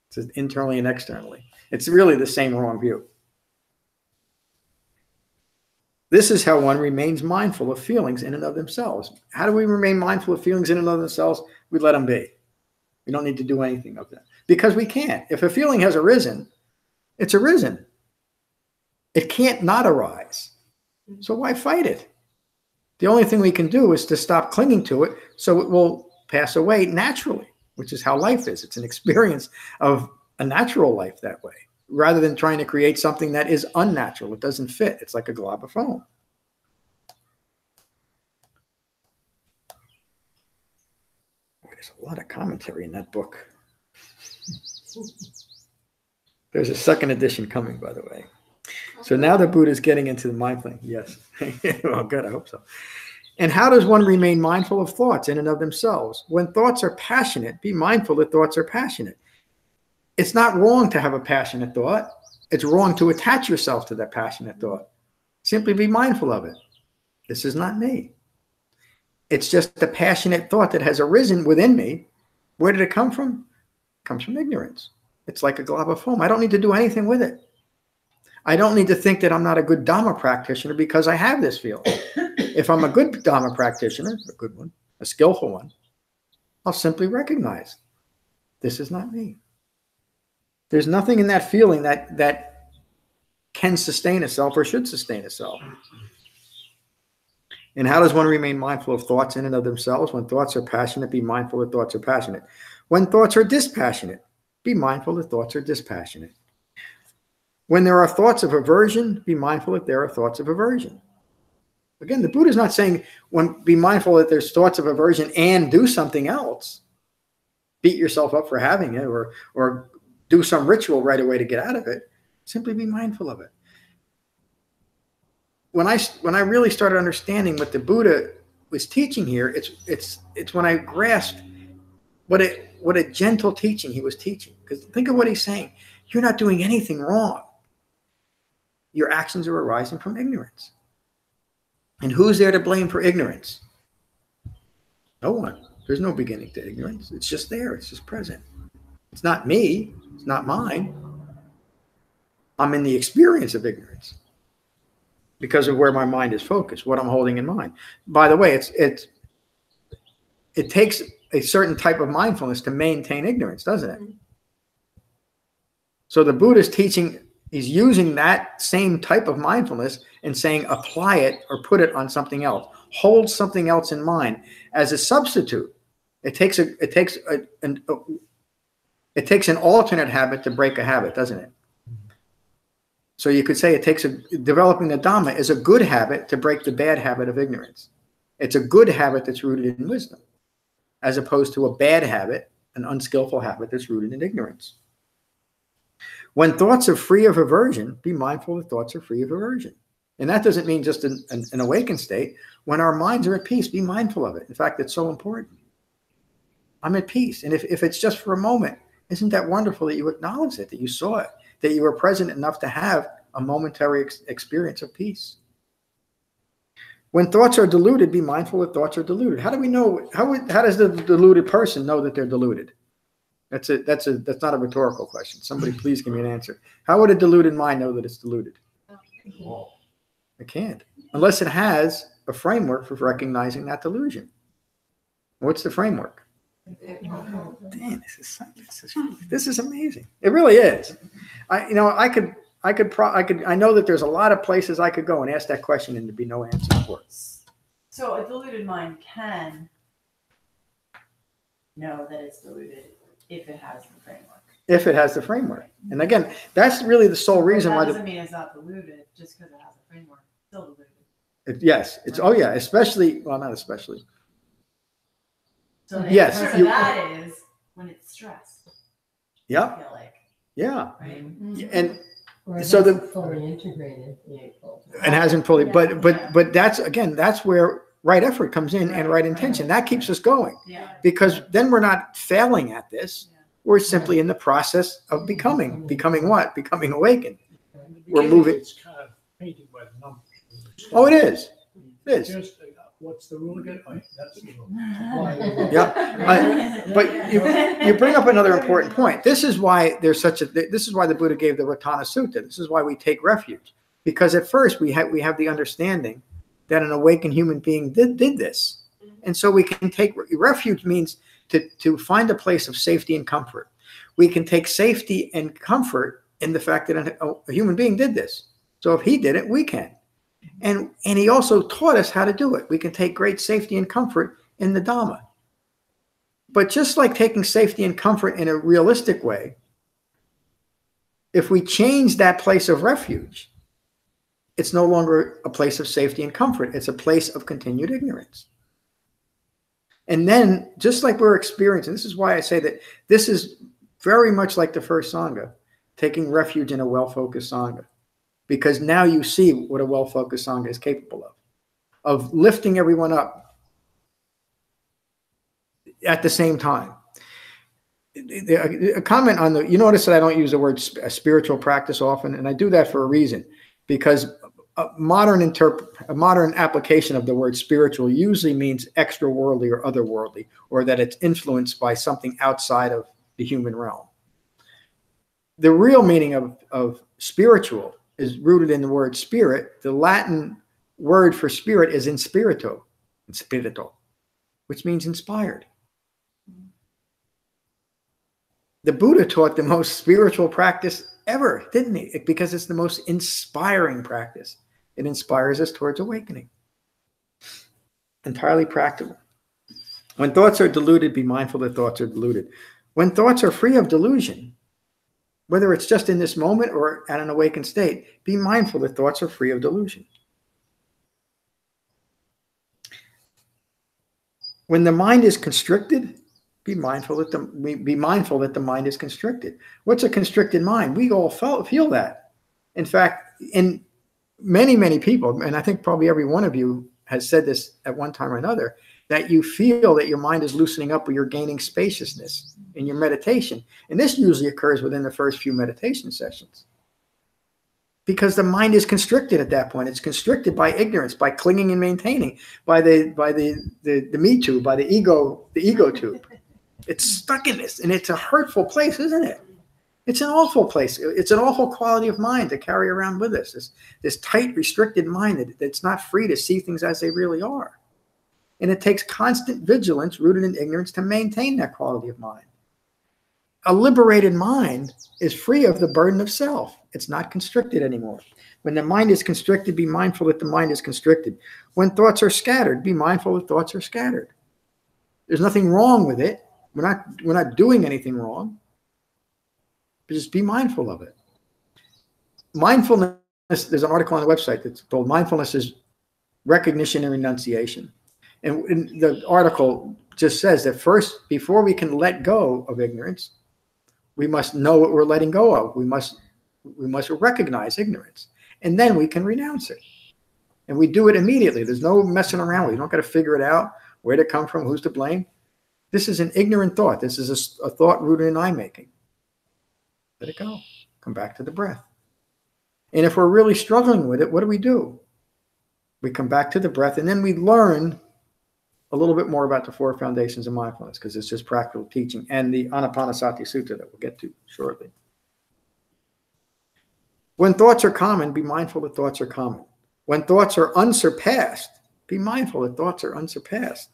says internally and externally. It's really the same wrong view. This is how one remains mindful of feelings in and of themselves. How do we remain mindful of feelings in and of themselves? We let them be. We don't need to do anything of them because we can't. If a feeling has arisen, it's arisen. It can't not arise. So why fight it? The only thing we can do is to stop clinging to it so it will pass away naturally, which is how life is. It's an experience of a natural life that way, rather than trying to create something that is unnatural. It doesn't fit. It's like a glob of foam. There's a lot of commentary in that book. There's a second edition coming, by the way. So now the Buddha is getting into the mindfulness. Yes. Well, good. I hope so. And how does one remain mindful of thoughts in and of themselves? When thoughts are passionate, be mindful that thoughts are passionate. It's not wrong to have a passionate thought. It's wrong to attach yourself to that passionate thought. Simply be mindful of it. This is not me. It's just a passionate thought that has arisen within me. Where did it come from? It comes from ignorance. It's like a glob of foam. I don't need to do anything with it. I don't need to think that I'm not a good Dhamma practitioner because I have this feeling. If I'm a good Dhamma practitioner, a good one, a skillful one, I'll simply recognize this is not me. There's nothing in that feeling that can sustain itself or should sustain itself. And how does one remain mindful of thoughts in and of themselves? When thoughts are passionate, be mindful that thoughts are passionate. When thoughts are dispassionate, be mindful that thoughts are dispassionate. When there are thoughts of aversion, be mindful that there are thoughts of aversion. Again, the Buddha is not saying be mindful that there's thoughts of aversion and do something else. Beat yourself up for having it or do some ritual right away to get out of it. Simply be mindful of it. When I really started understanding what the Buddha was teaching here, it's when I grasped what a gentle teaching he was teaching. Because think of what he's saying. You're not doing anything wrong. Your actions are arising from ignorance. And who's there to blame for ignorance? No one. There's no beginning to ignorance. It's just there. It's just present. It's not me. It's not mine. I'm in the experience of ignorance. because of where my mind is focused, what I'm holding in mind. By the way, it takes a certain type of mindfulness to maintain ignorance, doesn't it? So the Buddha's teaching, he's using that same type of mindfulness and saying, apply it or put it on something else. Hold something else in mind as a substitute. It takes an alternate habit to break a habit, doesn't it? So you could say developing the Dhamma is a good habit to break the bad habit of ignorance. It's a good habit that's rooted in wisdom, as opposed to a bad habit, an unskillful habit that's rooted in ignorance. When thoughts are free of aversion, be mindful that thoughts are free of aversion. And that doesn't mean just an awakened state. When our minds are at peace, be mindful of it. In fact, it's so important. I'm at peace. And if it's just for a moment, isn't that wonderful that you acknowledge it, that you saw it, that you were present enough to have a momentary experience of peace? When thoughts are deluded, be mindful that thoughts are deluded. How do we know? How does the deluded person know that they're deluded? That's not a rhetorical question. Somebody please give me an answer. How would a deluded mind know that it's deluded? It can't, unless it has a framework for recognizing that delusion. What's the framework? Damn, this is amazing. It really is. I know that there's a lot of places I could go and ask that question and there'd be no answer for it. So a deluded mind can know that it's deluded if it has the framework. If it has the framework. And again, that's really the sole reason why. That doesn't mean it's not deluded just because it has a framework. It's still deluded. Yes. It's, oh yeah, especially, well, not especially. So yes. So that is when it's stressed. Yeah. I feel like. Yeah. Right? And Or it so hasn't fully integrated the Eightfold. It hasn't fully, but that's where right effort comes in and right intention. That keeps us going. Yeah. Because then we're not failing at this. Yeah. We're simply in the process of becoming. Becoming what? Becoming awakened. In the We're beginning, moving. It's kind of painting by the numbers. Oh, it is. It is. Just, what's the rule again? Oh, that's the rule. Yeah. But you bring up another important point. This is why this is why the Buddha gave the Ratana Sutta. This is why we take refuge. Because at first we have the understanding that an awakened human being did this. And so we can take refuge means to find a place of safety and comfort. We can take safety and comfort in the fact that a human being did this. So if he did it, we can. And he also taught us how to do it. We can take great safety and comfort in the Dhamma. But just like taking safety and comfort in a realistic way, if we change that place of refuge, it's no longer a place of safety and comfort. It's a place of continued ignorance. And then, just like we're experiencing, this is why I say that this is very much like the first Sangha, taking refuge in a well-focused Sangha. Because now you see what a well-focused Sangha is capable of lifting everyone up at the same time. A comment on you notice that I don't use the word spiritual practice often, and I do that for a reason, because a modern application of the word spiritual usually means extraworldly or otherworldly, or that it's influenced by something outside of the human realm. The real meaning of spiritual is rooted in the word spirit. The Latin word for spirit is in spirito, which means inspired. The Buddha taught the most spiritual practice ever, didn't he? Because it's the most inspiring practice. It inspires us towards awakening. Entirely practical. When thoughts are deluded, be mindful that thoughts are deluded. When thoughts are free of delusion, whether it's just in this moment or at an awakened state, be mindful that thoughts are free of delusion. When the mind is constricted, be mindful that the mind is constricted. What's a constricted mind? We all feel that. In fact, in many people, and I think probably every one of you has said this at one time or another, that you feel that your mind is loosening up or you're gaining spaciousness in your meditation. And this usually occurs within the first few meditation sessions. Because the mind is constricted at that point. It's constricted by ignorance, by clinging and maintaining, by the me tube, by the ego tube. It's stuck in this, and it's a hurtful place, isn't it? It's an awful place. It's an awful quality of mind to carry around with us. This tight, restricted mind that's not free to see things as they really are. And it takes constant vigilance rooted in ignorance to maintain that quality of mind. A liberated mind is free of the burden of self. It's not constricted anymore. When the mind is constricted, be mindful that the mind is constricted. When thoughts are scattered, be mindful that thoughts are scattered. There's nothing wrong with it. We're not doing anything wrong. But just be mindful of it. Mindfulness, there's an article on the website that's called Mindfulness is Recognition and Renunciation. And the article just says that first, before we can let go of ignorance, we must know what we're letting go of. We must recognize ignorance. And then we can renounce it. And we do it immediately. There's no messing around with it. You don't got to figure it out, where to come from, who's to blame. This is an ignorant thought. This is a thought rooted in I-making. Let it go. Come back to the breath. And if we're really struggling with it, what do? We come back to the breath, and then we learn a little bit more about the 4 foundations of mindfulness, because it's just practical teaching, and the Anapanasati Sutta that we'll get to shortly. When thoughts are common, be mindful that thoughts are common. When thoughts are unsurpassed, be mindful that thoughts are unsurpassed.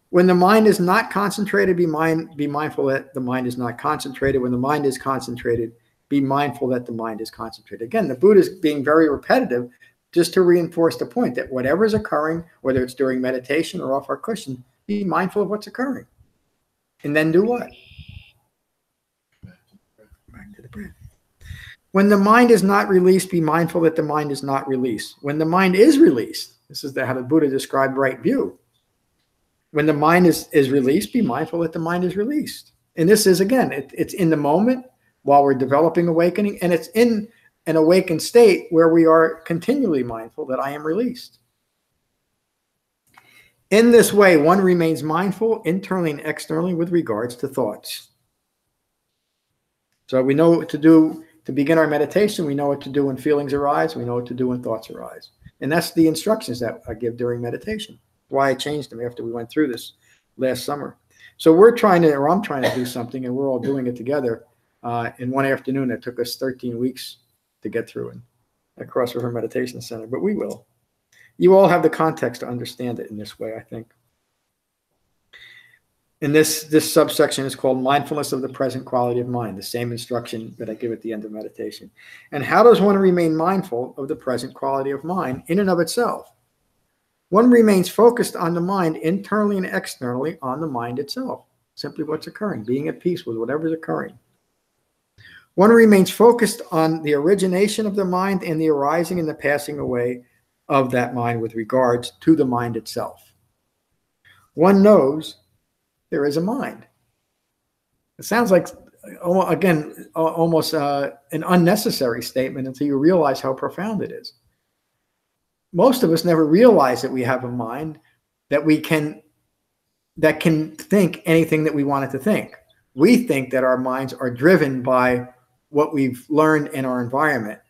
When the mind is not concentrated, be mindful that the mind is not concentrated. When the mind is concentrated, be mindful that the mind is concentrated. Again, the Buddha is being very repetitive just to reinforce the point that whatever is occurring, whether it's during meditation or off our cushion, be mindful of what's occurring. And then do what? Back to the breath. When the mind is not released, be mindful that the mind is not released. When the mind is released, this is how the Buddha described right view. When the mind is released, be mindful that the mind is released. And this is, again, it's in the moment while we're developing awakening, and it's in an awakened state where we are continually mindful that I am released. In this way, one remains mindful internally and externally with regards to thoughts. So we know what to do to begin our meditation. We know what to do when feelings arise. We know what to do when thoughts arise. And that's the instructions that I give during meditation. Why I changed them after we went through this last summer. So I'm trying to do something, and we're all doing it together in one afternoon. That took us 13 weeks to get through at Cross River Meditation Center, but we will. You all have the context to understand it in this way, I think. And this subsection is called Mindfulness of the Present Quality of Mind, the same instruction that I give at the end of meditation. And how does one remain mindful of the present quality of mind in and of itself? One remains focused on the mind internally and externally on the mind itself, simply what's occurring, being at peace with whatever's occurring. One remains focused on the origination of the mind and the arising and the passing away of that mind with regards to the mind itself. One knows there is a mind. It sounds like, again, almost an unnecessary statement until you realize how profound it is. Most of us never realize that we have a mind that can think anything that we want it to think. We think that our minds are driven by what we've learned in our environment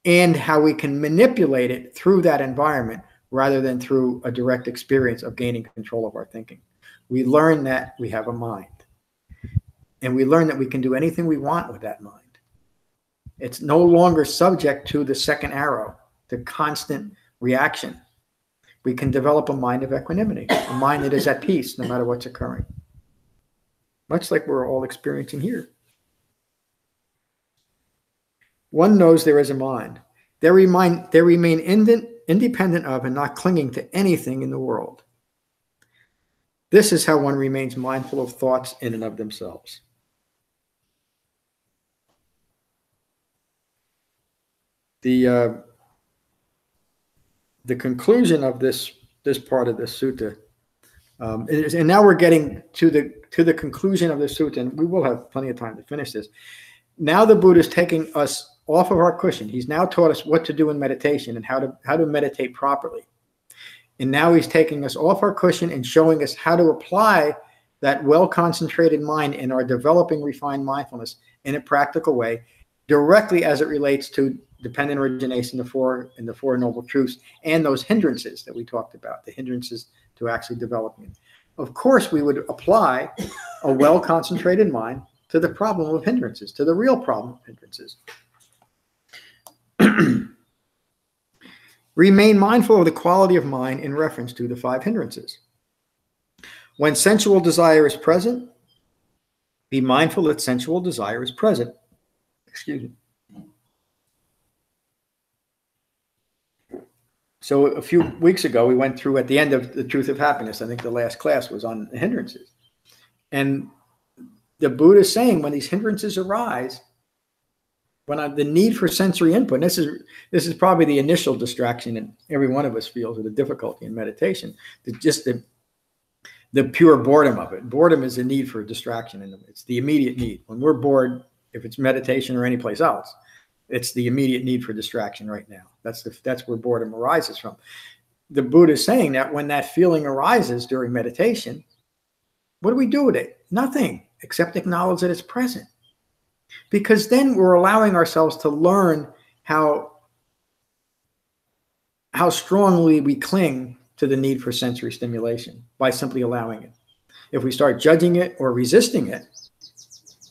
and how we can manipulate it through that environment rather than through a direct experience of gaining control of our thinking. We learn that we have a mind, and we learn that we can do anything we want with that mind. It's no longer subject to the second arrow, the constant reaction. We can develop a mind of equanimity, a mind that is at peace no matter what's occurring, much like we're all experiencing here. One knows there is a mind. They remain independent of and not clinging to anything in the world. This is how one remains mindful of thoughts in and of themselves. The conclusion of this part of the sutta, and now we're getting to the conclusion of the sutta, and we will have plenty of time to finish this. Now the Buddha is taking us off of our cushion. He's now taught us what to do in meditation and how to meditate properly. And now he's taking us off our cushion and showing us how to apply that well-concentrated mind in our developing refined mindfulness in a practical way, directly as it relates to dependent origination, the four noble truths, and those hindrances that we talked about, the hindrances to actually developing it. Of course, we would apply a well-concentrated mind to the problem of hindrances, to the real problem of hindrances. Remain mindful of the quality of mind in reference to the 5 hindrances. When sensual desire is present, be mindful that sensual desire is present. Excuse me. So a few weeks ago, we went through at the end of The Truth of Happiness. I think the last class was on the hindrances. And the Buddha is saying when these hindrances arise, when the need for sensory input, and this is probably the initial distraction that every one of us feels, or the difficulty in meditation, just the pure boredom of it. Boredom is a need for distraction, and it's the immediate need. When we're bored, if it's meditation or any place else, it's the immediate need for distraction right now. That's where boredom arises from. The Buddha is saying that when that feeling arises during meditation, what do we do with it? Nothing, except acknowledge that it's present. Because then we're allowing ourselves to learn how strongly we cling to the need for sensory stimulation by simply allowing it. If we start judging it or resisting it,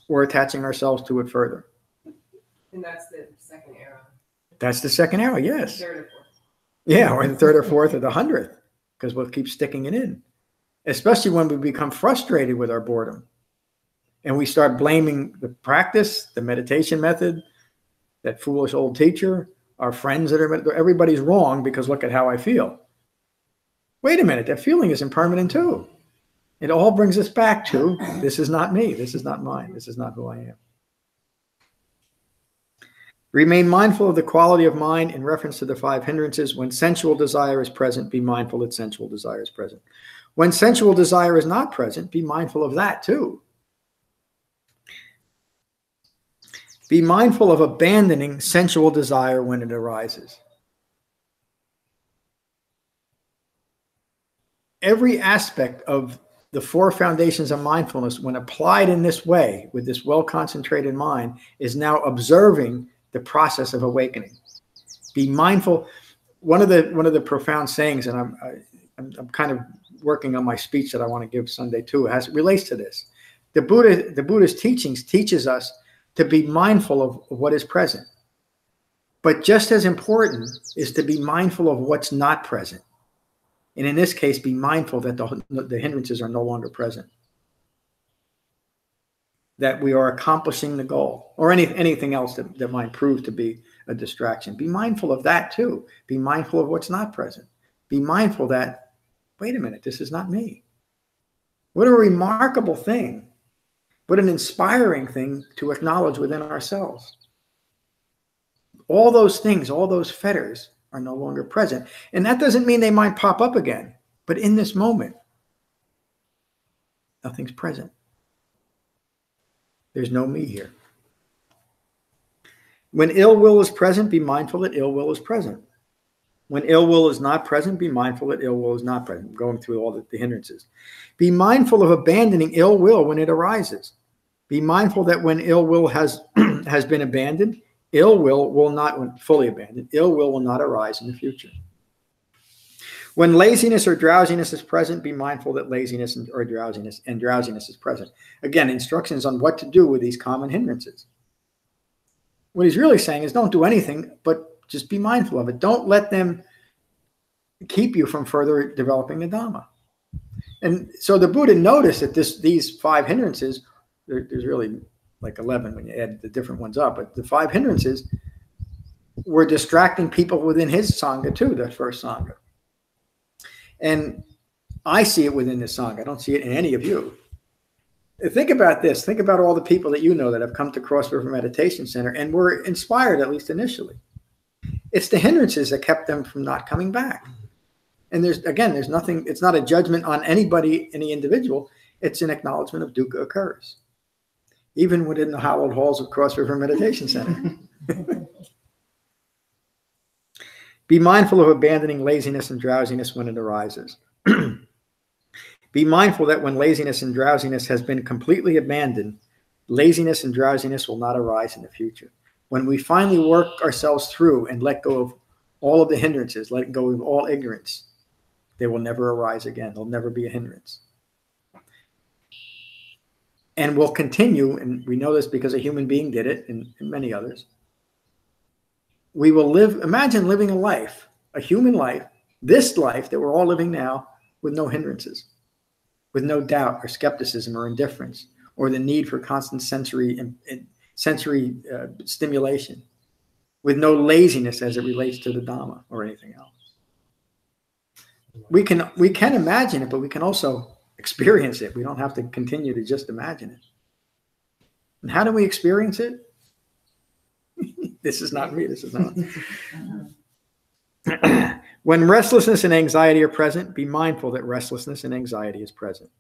we're attaching ourselves to it further. And that's the second arrow. That's the second arrow, yes. Third or fourth. Yeah, or the third or fourth or the 100th, because we'll keep sticking it in. Especially when we become frustrated with our boredom. And we start blaming the practice, the meditation method, that foolish old teacher, our friends everybody's wrong because look at how I feel. Wait a minute, that feeling is impermanent too. It all brings us back to, this is not me, this is not mine, this is not who I am. Remain mindful of the quality of mind in reference to the 5 hindrances. When sensual desire is present, be mindful that sensual desire is present. When sensual desire is not present, be mindful of that too. Be mindful of abandoning sensual desire when it arises. Every aspect of the 4 foundations of mindfulness, when applied in this way, with this well-concentrated mind, is now observing the process of awakening. Be mindful. One of the profound sayings, and I'm kind of working on my speech that I want to give Sunday too, relates to this. The Buddha's teachings teaches us to be mindful of what is present. But just as important is to be mindful of what's not present. And in this case, be mindful that the hindrances are no longer present. That we are accomplishing the goal, or anything else that might prove to be a distraction. Be mindful of that too. Be mindful of what's not present. Be mindful that, wait a minute, this is not me. What a remarkable thing. What an inspiring thing to acknowledge within ourselves. All those things, all those fetters are no longer present. And that doesn't mean they might pop up again. But in this moment, nothing's present. There's no me here. When ill will is present, be mindful that ill will is present. When ill will is not present, be mindful that ill will is not present. I'm going through all the hindrances. Be mindful of abandoning ill will when it arises. Be mindful that when ill will has been abandoned, ill will not, when fully abandoned, ill will not arise in the future. When laziness or drowsiness is present, be mindful that laziness or drowsiness is present. Again, instructions on what to do with these common hindrances. What he's really saying is don't do anything, but just be mindful of it. Don't let them keep you from further developing the Dhamma. And so the Buddha noticed that these 5 hindrances, there's really like 11 when you add the different ones up, but the 5 hindrances were distracting people within his Sangha too, the first Sangha. And I see it within this Sangha. I don't see it in any of you. Think about this. Think about all the people that you know that have come to Cross River Meditation Center and were inspired, at least initially. It's the hindrances that kept them from not coming back. And there's nothing, it's not a judgment on anybody, any individual. It's an acknowledgement of dukkha occurs. Even within the hallowed halls of Cross River Meditation Center. Be mindful of abandoning laziness and drowsiness when it arises. Be mindful that when laziness and drowsiness has been completely abandoned, laziness and drowsiness will not arise in the future. When we finally work ourselves through and let go of all of the hindrances, let go of all ignorance, they will never arise again. They'll never be a hindrance. and will continue, and we know this because a human being did it, and many others. We will live, imagine living a life, a human life, this life that we're all living now, with no hindrances, with no doubt or skepticism or indifference, or the need for constant sensory stimulation, with no laziness as it relates to the Dhamma or anything else. We can imagine it, but we can also experience it. We don't have to continue to just imagine it. And how do we experience it? This is not me. This is not. When restlessness and anxiety are present, be mindful that restlessness and anxiety is present.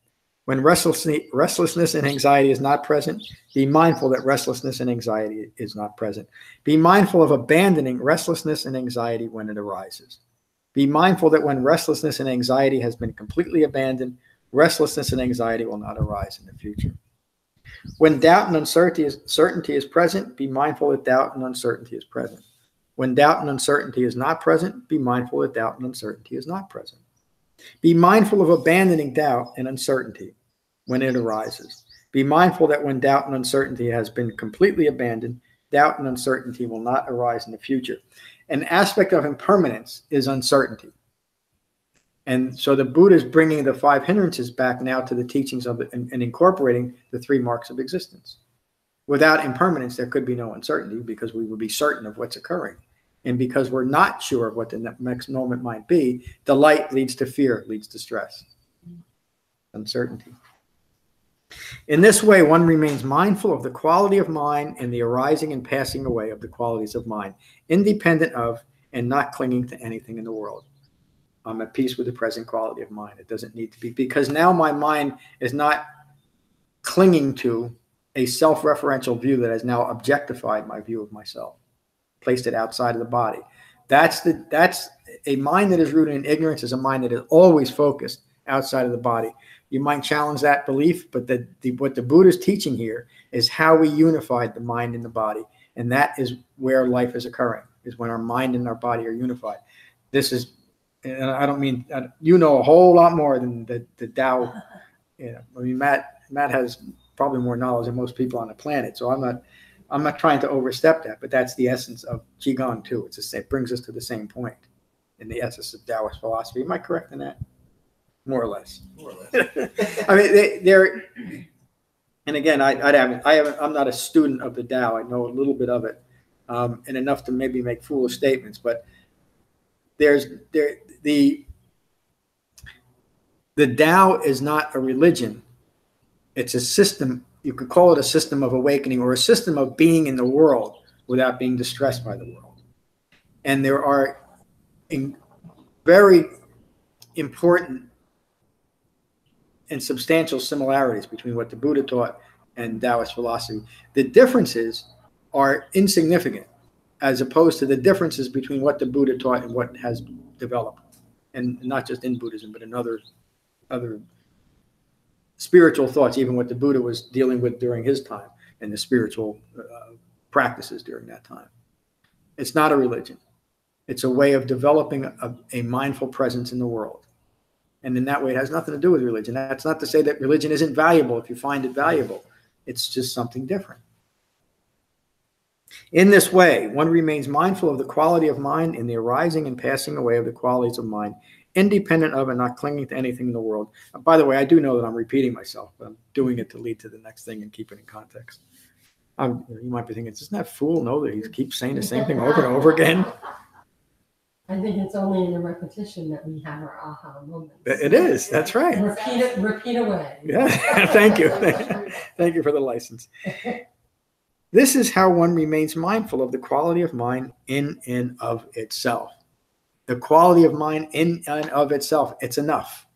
When restlessness and anxiety is not present, be mindful that restlessness and anxiety is not present. Be mindful of abandoning restlessness and anxiety when it arises. Be mindful that when restlessness and anxiety has been completely abandoned, restlessness and anxiety will not arise in the future. When doubt and uncertainty is present, be mindful that doubt and uncertainty is present. When doubt and uncertainty is not present, be mindful that doubt and uncertainty is not present. Be mindful of abandoning doubt and uncertainty when it arises. Be mindful that when doubt and uncertainty has been completely abandoned, doubt and uncertainty will not arise in the future. An aspect of impermanence is uncertainty. And so the Buddha is bringing the 5 hindrances back now to the teachings of it and incorporating the 3 marks of existence. Without impermanence, there could be no uncertainty because we would be certain of what's occurring. And because we're not sure of what the next moment might be, delight leads to fear, leads to stress, uncertainty. In this way, one remains mindful of the quality of mind and the arising and passing away of the qualities of mind, independent of and not clinging to anything in the world. I'm at peace with the present quality of mind. It doesn't need to be, because now my mind is not clinging to a self-referential view that has now objectified my view of myself, placed it outside of the body. That's a mind that is rooted in ignorance, is a mind that is always focused outside of the body. You might challenge that belief, but what the Buddha is teaching here is how we unified the mind and the body. And that is where life is occurring, is when our mind and our body are unified. This is, and I don't mean, you know a whole lot more than the Tao. You know, I mean, Matt has probably more knowledge than most people on the planet. So I'm not trying to overstep that, but that's the essence of Qigong too. It brings us to the same point in the essence of Taoist philosophy. Am I correct in that? More or less. More or less. I mean, they're, and again, I'm not a student of the Tao. I know a little bit of it, and enough to maybe make foolish statements. But the Tao is not a religion. It's a system. You could call it a system of awakening or a system of being in the world without being distressed by the world. And there are very important and substantial similarities between what the Buddha taught and Taoist philosophy. The differences are insignificant as opposed to the differences between what the Buddha taught and what has developed. And not just in Buddhism, but in other spiritual thoughts, even what the Buddha was dealing with during his time and the spiritual practices during that time. It's not a religion. It's a way of developing a mindful presence in the world. And in that way, it has nothing to do with religion. That's not to say that religion isn't valuable if you find it valuable. It's just something different. In this way, one remains mindful of the quality of mind and the arising and passing away of the qualities of mind, independent of and not clinging to anything in the world. By the way, I do know that I'm repeating myself, but I'm doing it to lead to the next thing and keep it in context. You might be thinking, doesn't that fool know that he keeps saying the same thing over and over again? I think it's only in the repetition that we have our aha moments. It is. That's right. Repeat away. Yeah. Thank you. Thank you for the license. This is how one remains mindful of the quality of mind in and of itself. The quality of mind in and of itself, it's enough.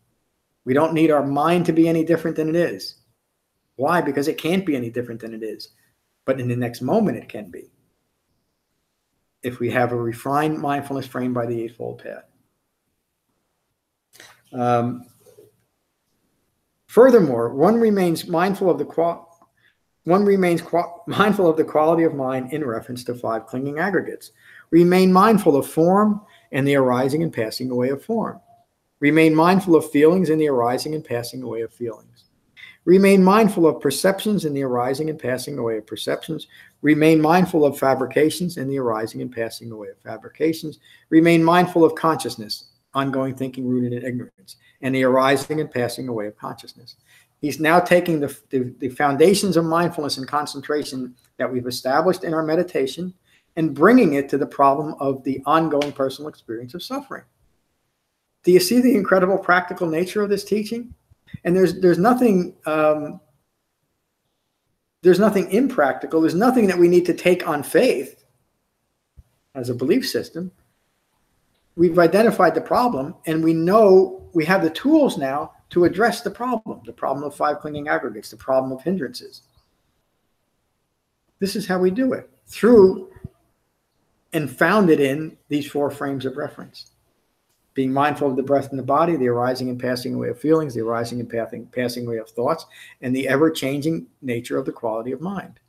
We don't need our mind to be any different than it is. Why? Because it can't be any different than it is. But in the next moment, it can be. If we have a refined mindfulness framed by the Eightfold Path. Furthermore, one remains mindful of the quality of mind in reference to 5 clinging aggregates. Remain mindful of form and the arising and passing away of form. Remain mindful of feelings and the arising and passing away of feelings. Remain mindful of perceptions and the arising and passing away of perceptions. Remain mindful of fabrications and the arising and passing away of fabrications. Remain mindful of consciousness, ongoing thinking rooted in ignorance, and the arising and passing away of consciousness. He's now taking the foundations of mindfulness and concentration that we've established in our meditation and bringing it to the problem of the ongoing personal experience of suffering. Do you see the incredible practical nature of this teaching? And there's nothing impractical. There's nothing that we need to take on faith as a belief system. We've identified the problem, and we know we have the tools now to address the problem of 5 clinging aggregates, the problem of hindrances. This is how we do it, through and founded in these 4 frames of reference. Being mindful of the breath in the body, the arising and passing away of feelings, the arising and passing away of thoughts, and the ever-changing nature of the quality of mind.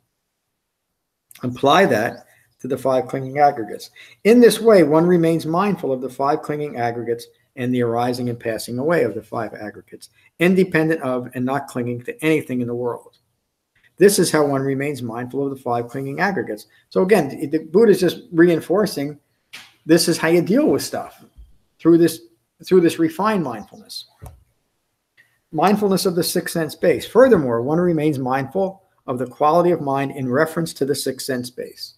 Apply that to the 5 clinging aggregates. In this way, one remains mindful of the 5 clinging aggregates and the arising and passing away of the 5 aggregates, independent of and not clinging to anything in the world. This is how one remains mindful of the 5 clinging aggregates. So again, the Buddha is just reinforcing this is how you deal with stuff. Through this refined mindfulness. Mindfulness of the 6th sense base. Furthermore, one remains mindful of the quality of mind in reference to the 6th sense base.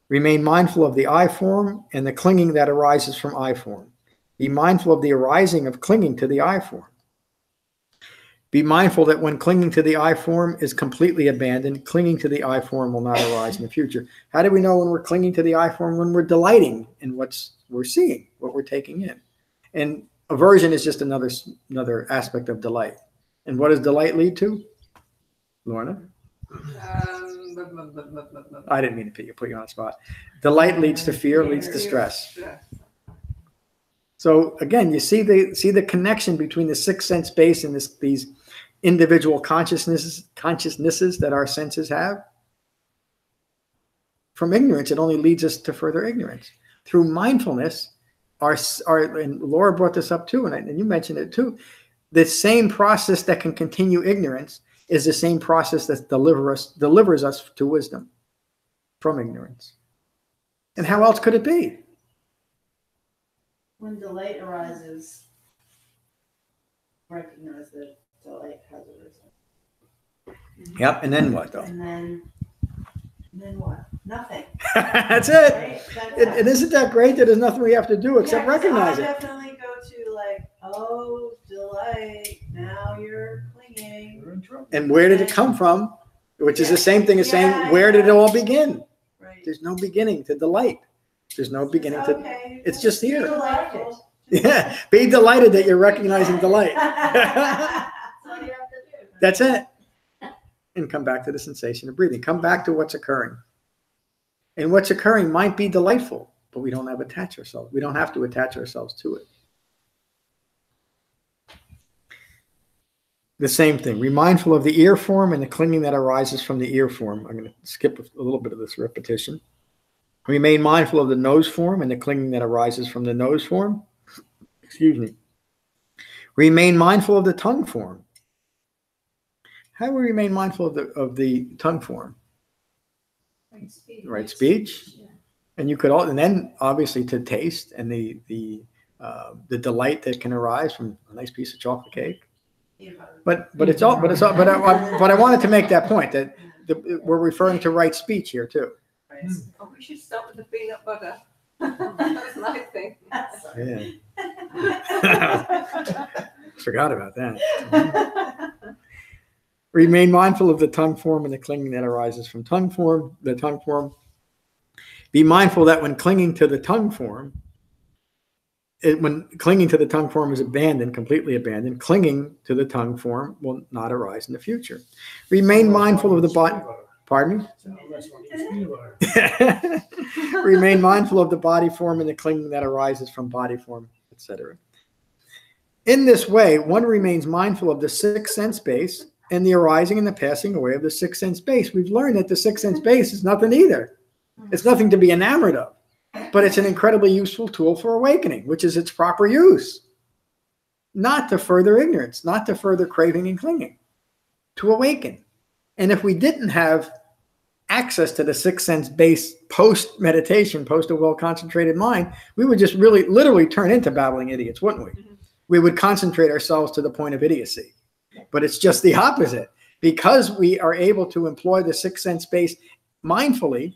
Remain mindful of the I form and the clinging that arises from I form. Be mindful of the arising of clinging to the I form. Be mindful that when clinging to the I form is completely abandoned, clinging to the I form will not arise in the future. How do we know when we're clinging to the I form? When we're delighting in we're seeing, what we're taking in. And aversion is just another aspect of delight. And what does delight lead to? Lorna? I didn't mean to put you on the spot. Delight leads to fear, leads to stress. So again, you see the connection between the 6th sense base and these individual consciousnesses that our senses have. From ignorance, it only leads us to further ignorance. Through mindfulness, and Laura brought this up too, and you mentioned it too, the same process that can continue ignorance is the same process that delivers us to wisdom from ignorance. And how else could it be? When delight arises, recognize that delight has arisen. Yep, and then what though? And then what? Nothing. That's it. Right? That's And isn't that great that there's nothing we have to do except recognize I it? definitely go to like, oh, delight, now you're clinging. We're in trouble. And where did it come from? Which is the same thing as saying, where did it all begin? Right. There's no beginning to delight. There's no beginning to, Okay. it's just here. Delightful. Yeah, be delighted that you're recognizing delight. That's all you have to do. That's it. And come back to the sensation of breathing. Come back to what's occurring. And what's occurring might be delightful, but we don't have to attach ourselves. We don't have to attach ourselves to it. The same thing. Be mindful of the ear form and the clinging that arises from the ear form. I'm going to skip a little bit of this repetition. Remain mindful of the nose form and the clinging that arises from the nose form. Excuse me. Remain mindful of the tongue form. How do we remain mindful of the tongue form? Right speech. Yeah. And you could and then obviously to taste and the delight that can arise from a nice piece of chocolate cake. But I wanted to make that point that we're referring to right speech here too. Oh, we should start with the peanut butter. That's my thing. Yeah. Forgot about that. Remain mindful of the tongue form and the clinging that arises from the tongue form. Be mindful that when clinging to the tongue form, when clinging to the tongue form is abandoned, completely abandoned, clinging to the tongue form will not arise in the future. Remain mindful of the body. Pardon me? Remain mindful of the body form and the clinging that arises from body form, etc. In this way, one remains mindful of the 6th sense base and the arising and the passing away of the 6th sense base. We've learned that the 6th sense base is nothing either. It's nothing to be enamored of, but it's an incredibly useful tool for awakening, which is its proper use. Not to further ignorance, not to further craving and clinging. to awaken. And if we didn't have access to the sixth sense based post meditation, post a well concentrated mind, we would just really literally turn into babbling idiots, wouldn't we? We would concentrate ourselves to the point of idiocy. But it's just the opposite. Because we are able to employ the sixth sense based mindfully,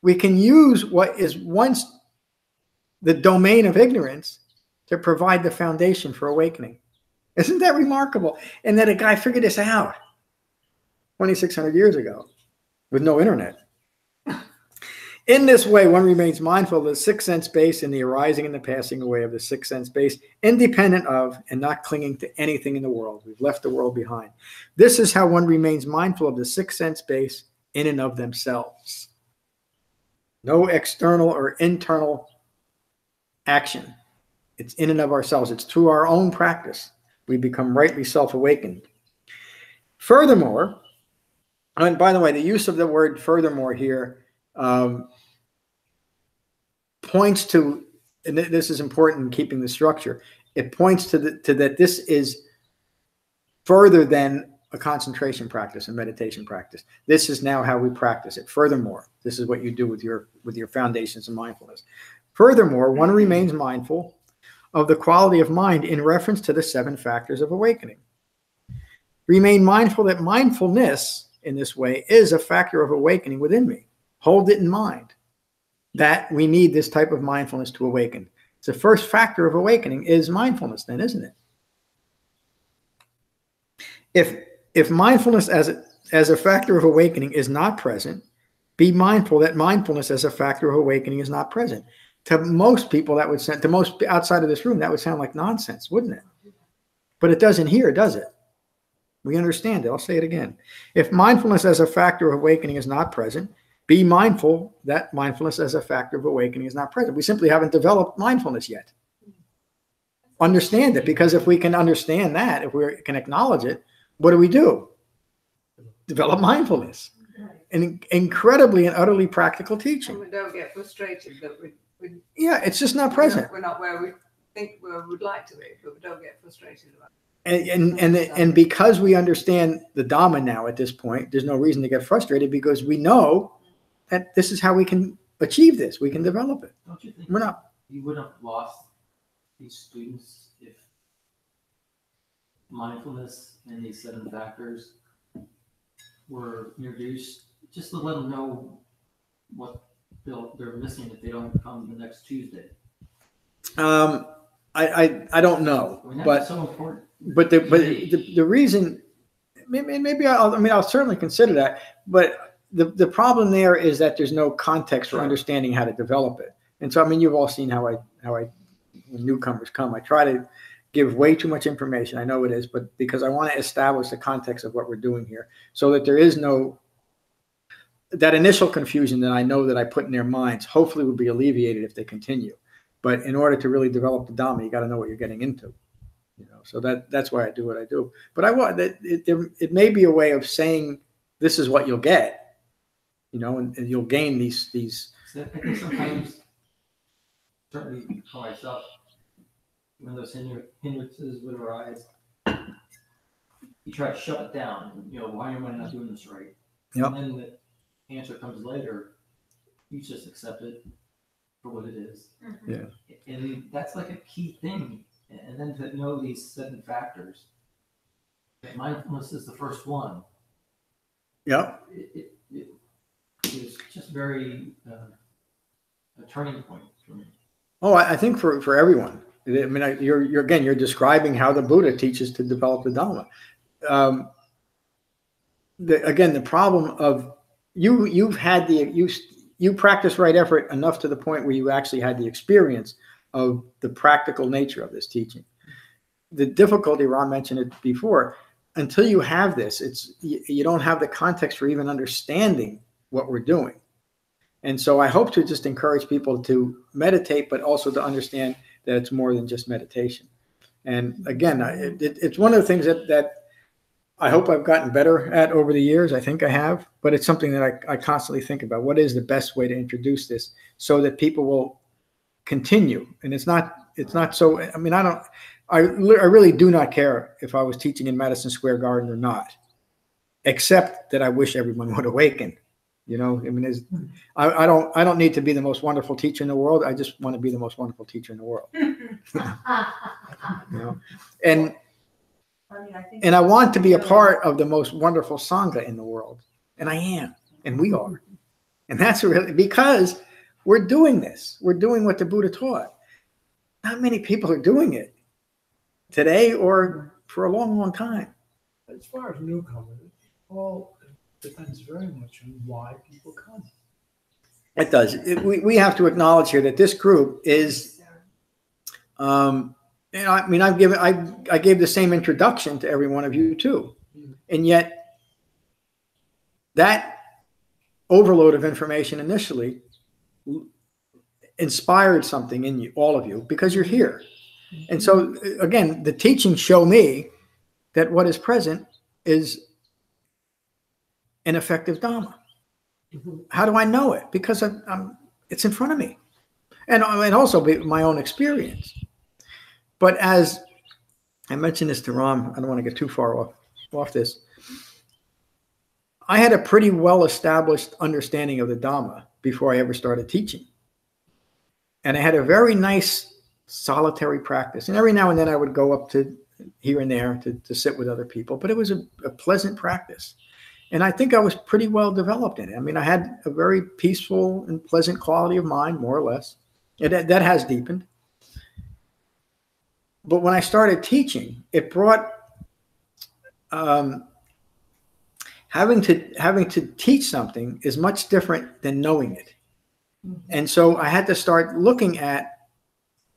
we can use what is once the domain of ignorance to provide the foundation for awakening. Isn't that remarkable? And that a guy figured this out 2,600 years ago with no internet. In this way, one remains mindful of the sixth sense base and the arising and the passing away of the sixth sense base, independent of and not clinging to anything in the world. We've left the world behind. This is how one remains mindful of the sixth sense base in and of themselves. No external or internal action. It's in and of ourselves. It's through our own practice we become rightly self-awakened. Furthermore, and by the way, the use of the word furthermore here points to, and this is important in keeping the structure, it points to that this is further than a concentration practice, a meditation practice. This is now how we practice it. Furthermore, this is what you do with your foundations of mindfulness. Furthermore, one remains mindful of the quality of mind in reference to the 7 factors of awakening. Remain mindful that mindfulness in this way is a factor of awakening within me. Hold it in mind that we need this type of mindfulness to awaken. The first factor of awakening is mindfulness then, isn't it? If mindfulness as a factor of awakening is not present, be mindful that mindfulness as a factor of awakening is not present. To most people, that would sound, to most outside of this room, that would sound like nonsense, wouldn't it? But it doesn't here, does it? We understand it. I'll say it again. If mindfulness as a factor of awakening is not present, be mindful that mindfulness as a factor of awakening is not present. We simply haven't developed mindfulness yet. Understand it, because if we can understand that, if we can acknowledge it, what do? Develop mindfulness. An incredibly and utterly practical teaching. And we don't get frustrated that yeah, it's just not present. We're not where we think we would like to be, but we don't get frustrated about it. And because we understand the Dhamma now at this point, there's no reason to get frustrated, because we know that this is how we can achieve this. We can develop it. Don't you think We're not. you would have lost these students if mindfulness and these 7 factors were introduced, just to let them know what they're missing if they don't come the next Tuesday? I don't know, I mean, that's but so important. But the reason, maybe I'll certainly consider that. But the problem there is that there's no context for understanding how to develop it. And so, I mean, you've all seen how I when newcomers come, I try to give way too much information. I know it is, but because I want to establish the context of what we're doing here, so that there is no, that initial confusion that I know that I put in their minds, hopefully will be alleviated if they continue. But in order to really develop the Dhamma, you got to know what you're getting into. So that's why I do what I do. But I want that it may be a way of saying this is what you'll get, and you'll gain these. I think sometimes, certainly for myself, when those hindrances would arise, you try to shut it down. Why am I not doing this right? Yep. And then the answer comes later. You just accept it for what it is. Yeah. And that's like a key thing. And then to know these 7 factors. Mindfulness is the first one. Yep. It is just very a turning point for me. Oh, I think for everyone. I mean, you're describing how the Buddha teaches to develop the Dhamma. The problem of you practice right effort enough to the point where you actually had the experience of the practical nature of this teaching. The difficulty, Ron mentioned it before, until you have this, you don't have the context for even understanding what we're doing. And so I hope to just encourage people to meditate, but also to understand that it's more than just meditation. And again, it's one of the things that I hope I've gotten better at over the years. I think I have, but it's something that I constantly think about. What is the best way to introduce this so that people will continue? And it's not so, I mean, I really do not care if I was teaching in Madison Square Garden or not. except that I wish everyone would awaken. You know, I mean, I don't need to be the most wonderful teacher in the world. I just want to be the most wonderful teacher in the world. You know, and I want to be a part of the most wonderful sangha in the world, and I am, and we are, and that's really because we're doing this. We're doing what the Buddha taught. Not many people are doing it today or for a long, long time. As far as newcomers, it all depends very much on why people come. It does. We have to acknowledge here that this group is, I mean, I gave the same introduction to every one of you too, and yet that overload of information initially inspired something in you, all of you, because you're here. And so again, the teachings show me that what is present is an effective Dhamma. How do I know it? Because it's in front of me, and also my own experience. But as I mentioned this to Ram, I don't want to get too far off this. I had a pretty well-established understanding of the Dhamma before I ever started teaching. And I had a very nice solitary practice. And every now and then I would go up to here and there to sit with other people, but it was a pleasant practice. And I think I was pretty well developed in it. I mean, I had a very peaceful and pleasant quality of mind, more or less. That has deepened. But when I started teaching, it brought having to teach something is much different than knowing it. And so I had to start looking at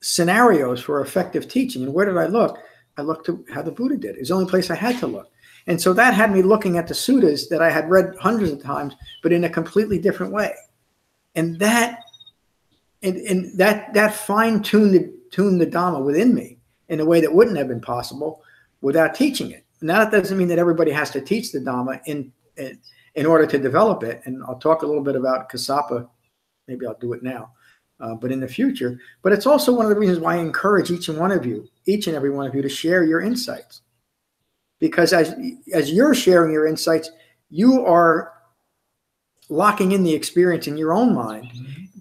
scenarios for effective teaching. And where did I look? I looked to how the Buddha did. It was the only place I had to look. And so that had me looking at the suttas that I had read hundreds of times, but in a completely different way. And that fine-tuned the Dhamma within me in a way that wouldn't have been possible without teaching it. Now, that doesn't mean that everybody has to teach the Dhamma in order to develop it. And I'll talk a little bit about Kassapa. Maybe I'll do it now, but in the future. But it's also one of the reasons why I encourage each and every one of you to share your insights. Because as you're sharing your insights, you are locking in the experience in your own mind,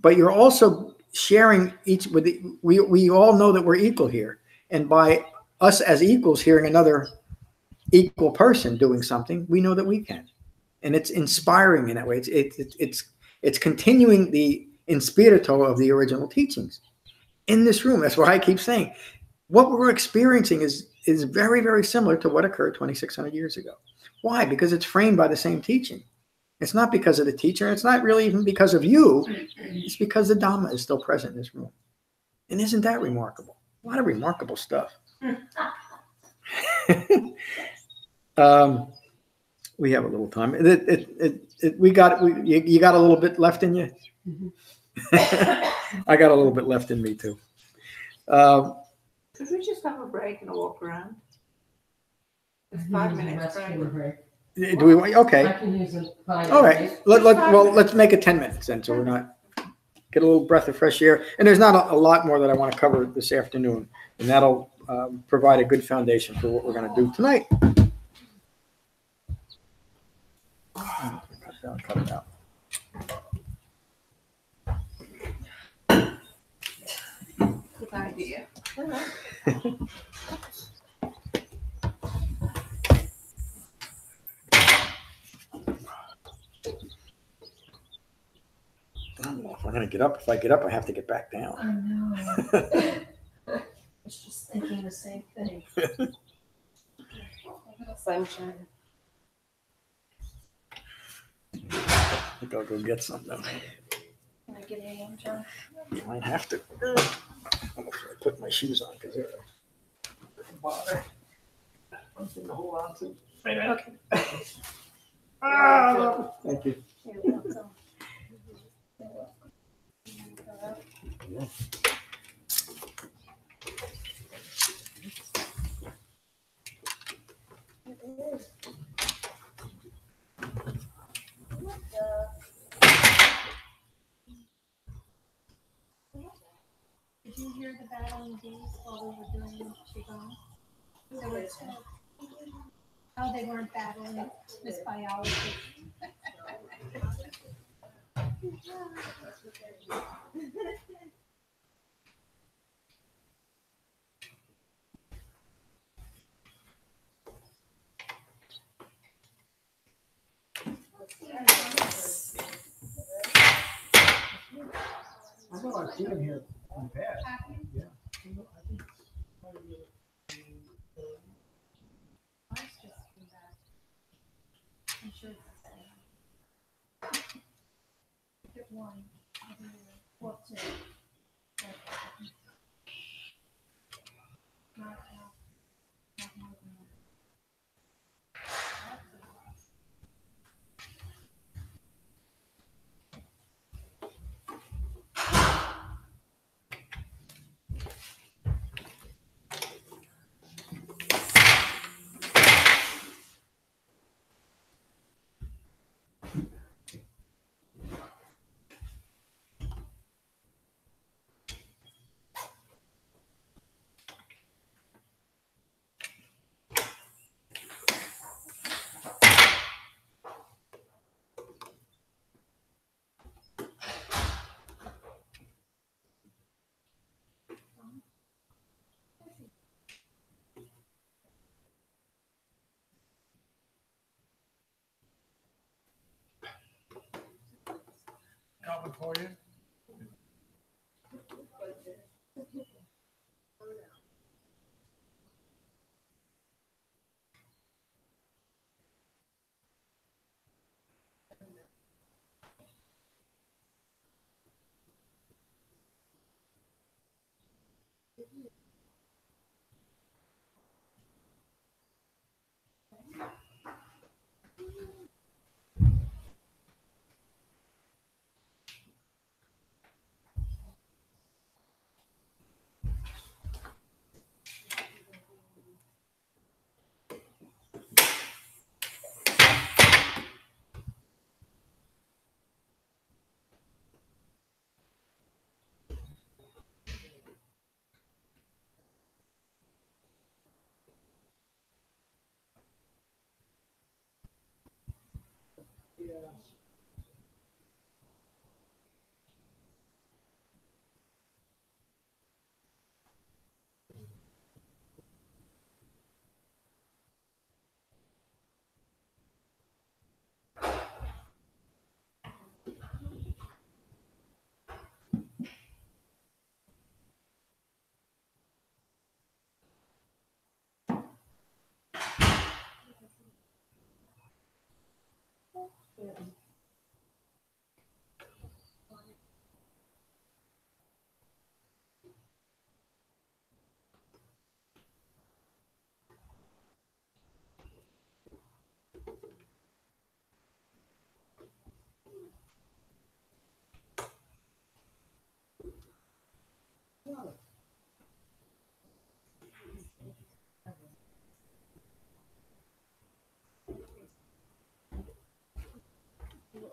but you're also sharing we all know that we're equal here. And by us as equals hearing another equal person doing something, we know that we can. And it's inspiring in that way. It's continuing the inspirito of the original teachings in this room. That's why I keep saying what we're experiencing is very, very similar to what occurred 2,600 years ago. Why? Because it's framed by the same teaching. It's not because of the teacher. It's not really even because of you. It's because the Dhamma is still present in this room. And isn't that remarkable? A lot of remarkable stuff. We have a little time. You got a little bit left in you. I got a little bit left in me too. Could we just have a break and a walk around? It's 5 minutes break. Do we want? Okay. I can use it. All right. Let's make it 10 minutes then, so we're not get a little breath of fresh air. And there's not a lot more that I want to cover this afternoon, and that'll provide a good foundation for what we're going to do tonight. Cut it out. Good idea. I don't know if I'm going to get up. If I get up, I have to get back down. I know. I was just thinking the same thing. Sunshine. I think I'll go get some though. Can I get a hand, John? You might have to. I'm going to put my shoes on because they're a bother. Something to hold on to. Okay. Thank you. You're welcome. You're welcome. Yeah. Did you hear the battling bees while we were doing Qigong? There were two. Oh, they weren't battling Miss Biology. I know I've seen him here in the past. Yeah. I'm sure it's the same. Get one. Well, two. Not more than that. Comment for you?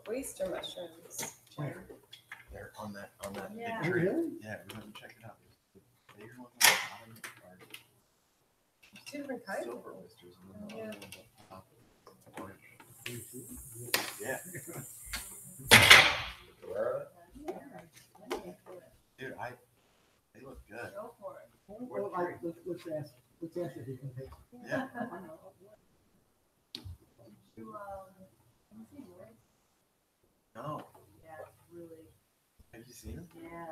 Oyster mushrooms. Where? They're on that Yeah. big tree. Really? Yeah, we went and checked it out. The bigger ones on the bottom are Two different kinds. silver oysters, and then the Yeah. other ones on top are orange. Yeah. Dude, they look good. Go for it. Well, let's ask if he can take. Yeah. No. Yeah, it's really. Have you seen it? Yeah.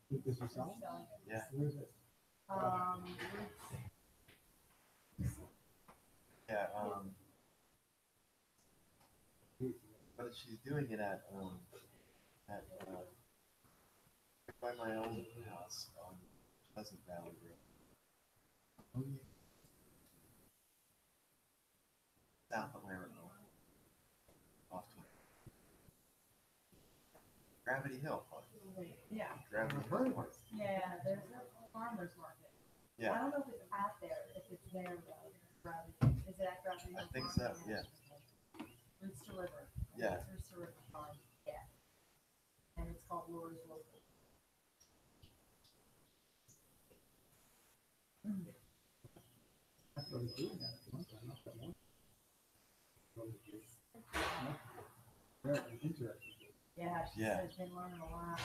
This is sell? Yeah. Where is it? Yeah. But she's doing it at by my own house on Pleasant Valley Road. Oh yeah. South of Laramie. Off to Gravity Hill. Yeah. Gravity Hill. Yeah, there's a farmer's market. Yeah. I don't know if it's out there, if it's there though. Gravity. Is it at Gravity? I think so, yeah. Roots to River. Yeah. It's Roots to River Farm. Yeah. And it's called Laura's Local. started doing that at one time, not that long. Very interesting. Yeah, she Yeah. said they learn a lot.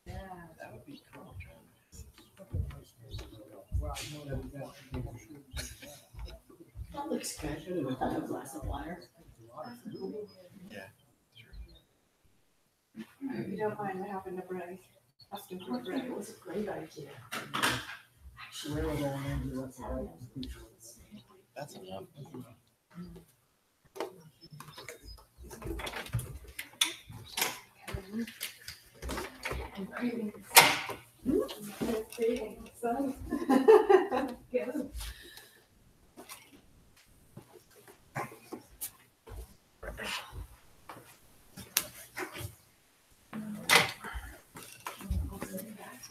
Yeah. That would be cool, John. That looks good. Have a glass of water. Yeah. If you don't mind having a break, asking for a break. It was a great idea. That's enough. I'm craving Good.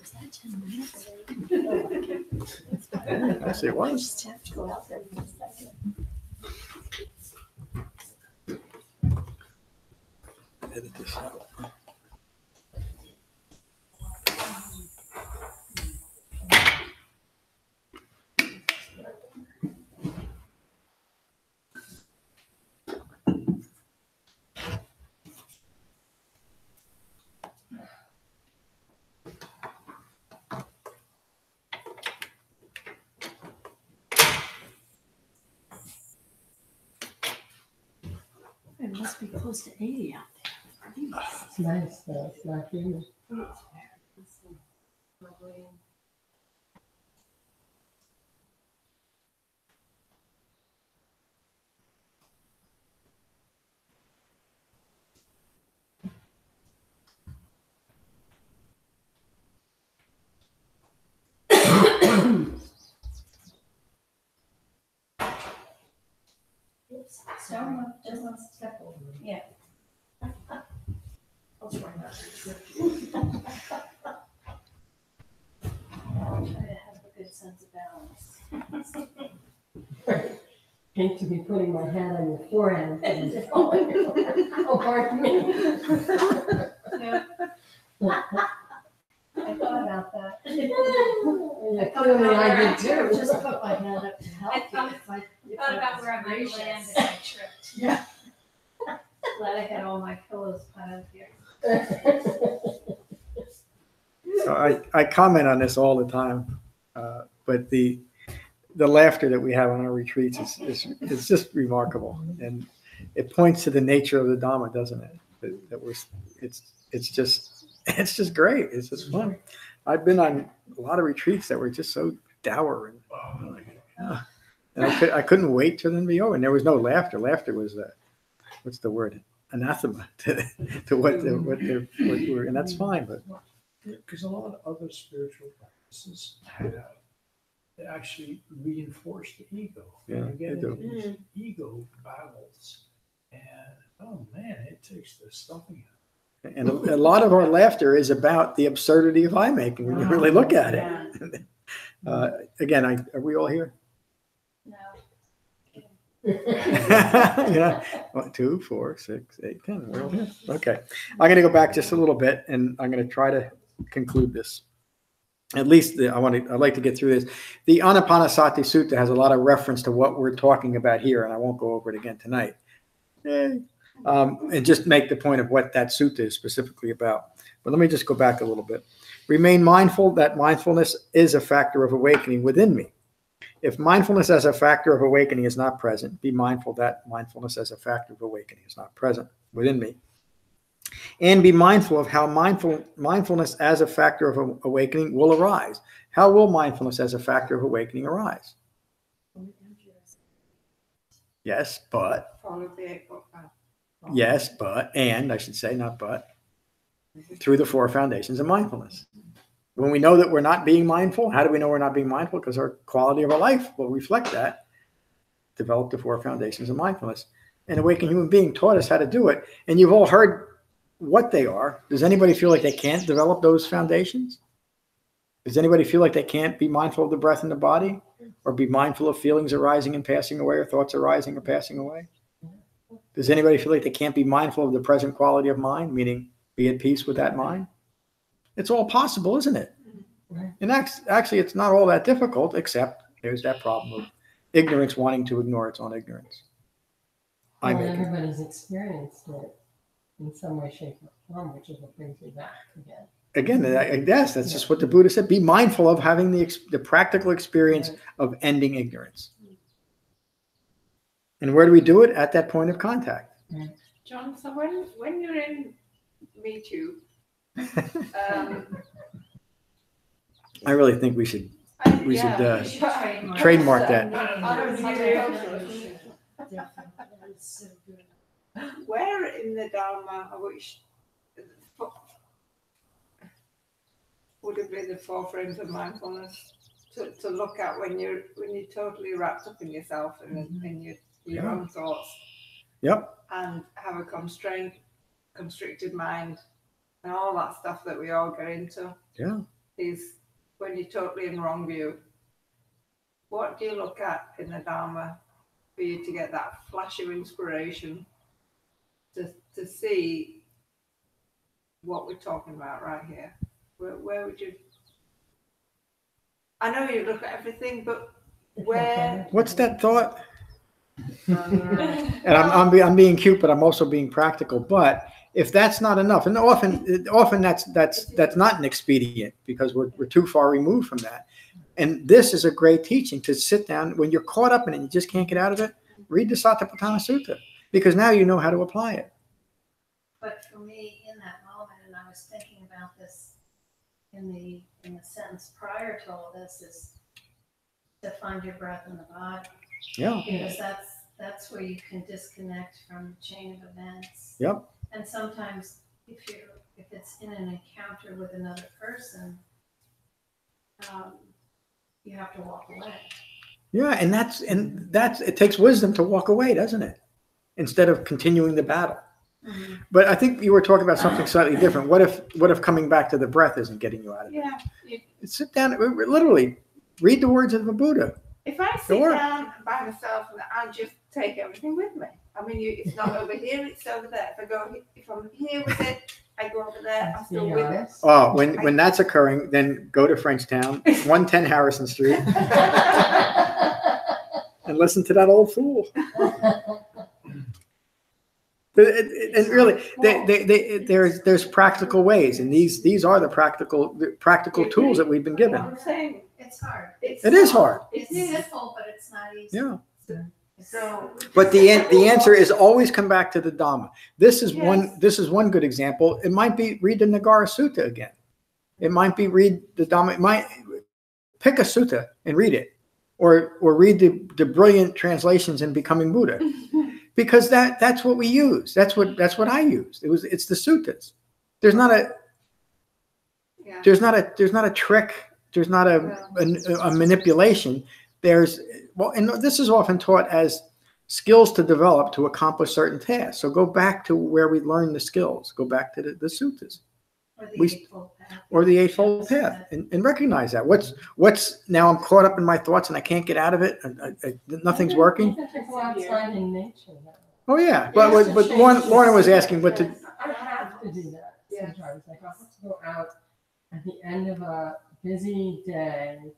Was that 10 minutes? Yes, it I was. just have to go out there for a second. Edit this out. It must be close to 80 out there. It's nice though, it's not humid. Someone just wants to step over. Yeah. I'll try not to. I'll try to have a good sense of balance. Hate to be putting my hand on your forehead. Oh, pardon me. I thought about that. Yeah, clearly I did too. Just put my hand up to help I you. thought- If Thought about was where I might gracious. land if I tripped. Yeah. Glad I had all my pillows piled here. So I comment on this all the time, but the laughter that we have on our retreats is just remarkable, and it points to the nature of the Dhamma, doesn't it? That we're it's just great. It's just fun. I've been on a lot of retreats that were just so dour and I couldn't wait till them to be over. And there was no laughter. Laughter was what's the word? Anathema to what we're, and that's fine. But Because a lot of other spiritual practices they actually reinforce the ego. Yeah, You get they do. into these ego battles, and oh man, it takes the stuffing out. and a lot of our laughter is about the absurdity of eye making when you really look at it. Again, are we all here? No. Yeah. 1, 2, 4, 6, 8, 10. We're all here. Okay. I'm going to go back just a little bit, and I'm going to try to conclude this. At least I'd like to get through this. The Anapanasati Sutta has a lot of reference to what we're talking about here, and I won't go over it again tonight. And just make the point of what that sutta is specifically about. But let me just go back a little bit. Remain mindful that mindfulness is a factor of awakening within me. If mindfulness as a factor of awakening is not present, be mindful that mindfulness as a factor of awakening is not present within me. And be mindful of how mindfulness as a factor of awakening will arise. How will mindfulness as a factor of awakening arise? Yes, but. Follow the Eightfold Path. Yes, but, and I should say, not but, through the 4 foundations of mindfulness. When we know that we're not being mindful, how do we know we're not being mindful? Because our quality of our life will reflect that. Develop the 4 foundations of mindfulness. An awakened human being taught us how to do it. And you've all heard what they are. Does anybody feel like they can't develop those foundations? Does anybody feel like they can't be mindful of the breath in the body, or be mindful of feelings arising and passing away, or thoughts arising or passing away? Does anybody feel like they can't be mindful of the present quality of mind, meaning be at peace with that mind? It's all possible, isn't it? And actually, it's not all that difficult, except there's that problem of ignorance wanting to ignore its own ignorance. Well, everybody's experienced it in some way, shape, or form, which is what brings me back again. Again, I guess that's just what the Buddha said. Be mindful of having the practical experience of ending ignorance. And where do we do it? At that point of contact. John, so when you're in Me Too, I really think we should trademark that. Where in the Dharma, which would it be the forefront of mindfulness to look at when you're totally wrapped up in yourself and in your own thoughts? Yep. And have a constricted mind and all that stuff that we all get into. Yeah. Is when you're totally in wrong view. What do you look at in the Dharma for you to get that flash of inspiration to see what we're talking about right here? Where would you? I know you look at everything, but where? What's that thought? And I'm being cute, but I'm also being practical. But if that's not enough, and often that's not an expedient, because we're too far removed from that. And this is a great teaching, to sit down when you're caught up in it and you just can't get out of it. Read the Satipatthana Sutta, because now you know how to apply it. But for me, in that moment, and I was thinking about this in the sentence prior to all this, is to find your breath in the body. Yeah. Because that's where you can disconnect from the chain of events. Yep. And sometimes if it's in an encounter with another person, you have to walk away. Yeah, and that's it takes wisdom to walk away, doesn't it? Instead of continuing the battle. Mm-hmm. But I think you were talking about something slightly different. What if coming back to the breath isn't getting you out of it? Yeah. Sit down, literally read the words of the Buddha. If I sit down by myself and I just take everything with me. I mean, it's not over here, it's over there. If I'm here with it, I go over there, I'm still with it. Oh, when that's occurring, then go to Frenchtown, 110 Harrison Street, and listen to that old fool. And really, there's practical ways, and these are the practical tools that we've been given. I'm saying it's hard. It is hard. It's simple, but it's not easy. Yeah. So, but the answer is always come back to the Dhamma. This is one good example. It might be read the Nagara Sutta again. It might be read the Dhamma. It might pick a sutta and read it, or read the brilliant translations in Becoming Buddha, because that's what we use. That's what I used. It's the suttas. There's not a trick. There's not a manipulation. And this is often taught as skills to develop to accomplish certain tasks. So go back to where we learned the skills. Go back to the suttas. Or the Eightfold Path. And recognize that. What's now I'm caught up in my thoughts and I can't get out of it. Nothing's working. Oh yeah. But Lorna was asking what to. I have to do that sometimes. Like I have to go out at the end of a busy day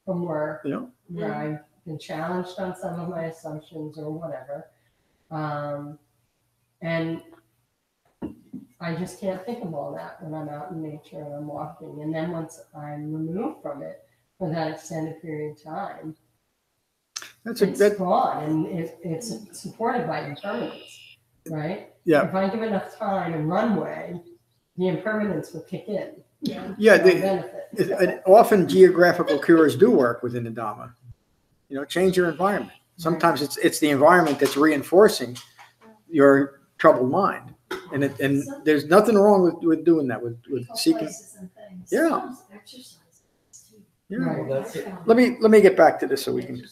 from work, where I've been challenged on some of my assumptions or whatever, and I just can't think of all that when I'm out in nature and I'm walking. And then once I'm removed from it for that extended period of time, it's gone, and it's supported by impermanence, right? Yeah. If I give enough time and runway, the impermanence will kick in. Often geographical cures do work within the Dhamma. Change your environment. Sometimes it's the environment that's reinforcing your troubled mind, and there's nothing wrong with doing that. With seeking. Yeah. Yeah. Well, that's it. Let me get back to this so we can.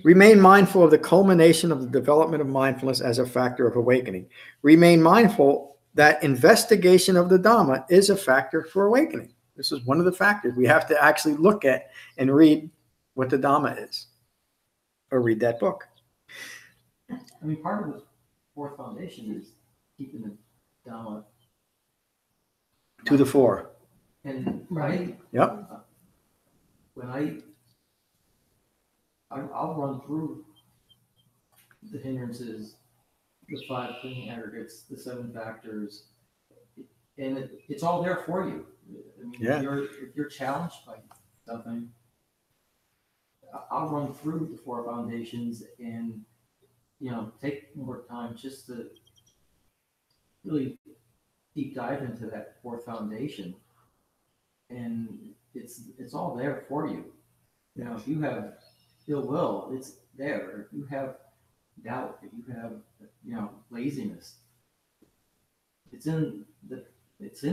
Remain mindful of the culmination of the development of mindfulness as a factor of awakening. Remain mindful that investigation of the Dhamma is a factor for awakening. This is one of the factors. We have to actually look at and read what the Dhamma is, or read that book. I mean, part of the fourth foundation is keeping the Dhamma To the fore. And Right. Yep. When I'll run through the hindrances, the 5 clinging aggregates, the 7 factors, and it's all there for you. I mean, Yeah. if you're challenged by something, I'll run through the 4 foundations and take more time just to really deep dive into that 4th foundation, and it's all there for you. If you have ill will, it's there. If you have doubt, if you have laziness, it's in there. It's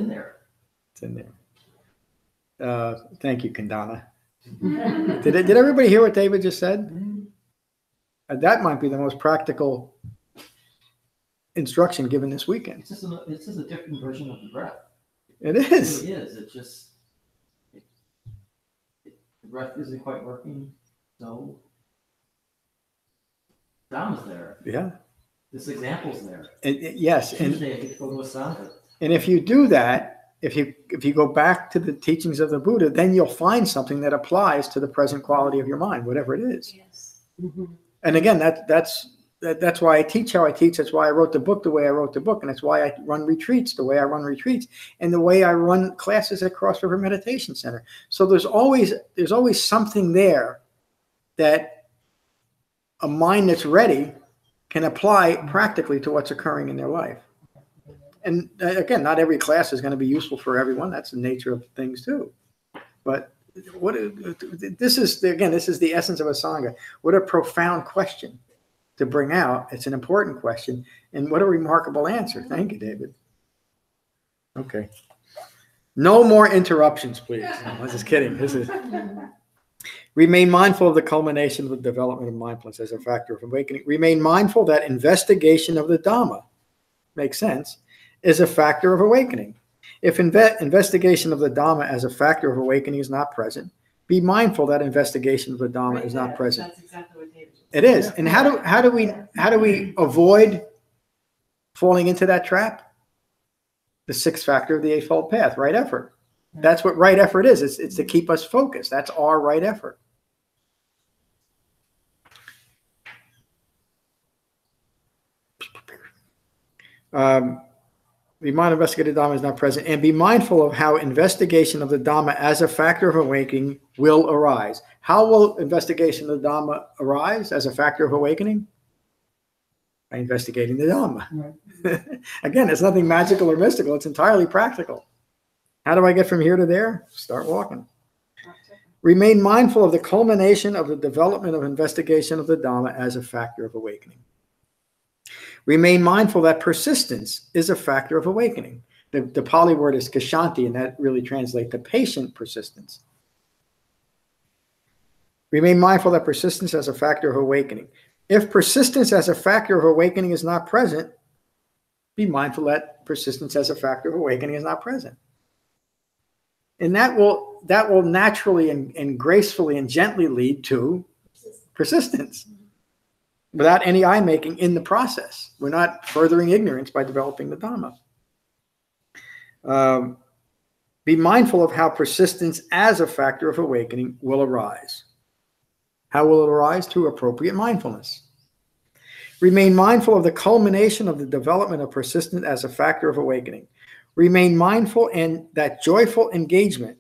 in there. Thank you, Kandana. Did everybody hear what David just said? That might be the most practical instruction given this weekend. It's just a different version of the breath. It is. It is. It's just the breath isn't quite working, so Dhamma's there. Yeah. This example's there. Yes. Tuesday I get to go to a sangha. And if you do that, if you go back to the teachings of the Buddha, then you'll find something that applies to the present quality of your mind, whatever it is. Yes. Mm-hmm. And again, that's why I teach how I teach. That's why I wrote the book the way I wrote the book, and that's why I run retreats the way I run retreats, and the way I run classes at Cross River Meditation Center. So there's always something there that a mind that's ready can apply practically to what's occurring in their life. And again, not every class is going to be useful for everyone. That's the nature of things too. But this is the essence of a sangha. What a profound question to bring out. It's an important question, and what a remarkable answer. Thank you, David. Okay. No more interruptions, please. No, I'm just kidding. Remain mindful of the culmination of the development of mindfulness as a factor of awakening. Remain mindful that investigation of the Dhamma, makes sense, is a factor of awakening. If investigation of the Dhamma as a factor of awakening is not present, be mindful that investigation of the Dhamma is not present. That's exactly what David just It is. And how do we avoid falling into that trap? The 6th factor of the Eightfold Path, right effort. That's what right effort is. It's to keep us focused. That's our right effort. Be mindful investigated Dhamma is not present, and be mindful of how investigation of the Dhamma as a factor of awakening will arise. How will investigation of the Dhamma arise as a factor of awakening? By investigating the Dhamma. Right. Again, it's nothing magical or mystical. It's entirely practical. How do I get from here to there? Start walking. Remain mindful of the culmination of the development of investigation of the Dhamma as a factor of awakening. Remain mindful that persistence is a factor of awakening. The Pali word is kashanti, and that really translates to patient persistence. Remain mindful that persistence as a factor of awakening. If persistence as a factor of awakening is not present, be mindful that persistence as a factor of awakening is not present. And that will naturally and gracefully and gently lead to persistence without any eye-making in the process. We're not furthering ignorance by developing the Dhamma. Be mindful of how persistence as a factor of awakening will arise. How will it arise? Through appropriate mindfulness. Remain mindful of the culmination of the development of persistence as a factor of awakening. Remain mindful and that joyful engagement.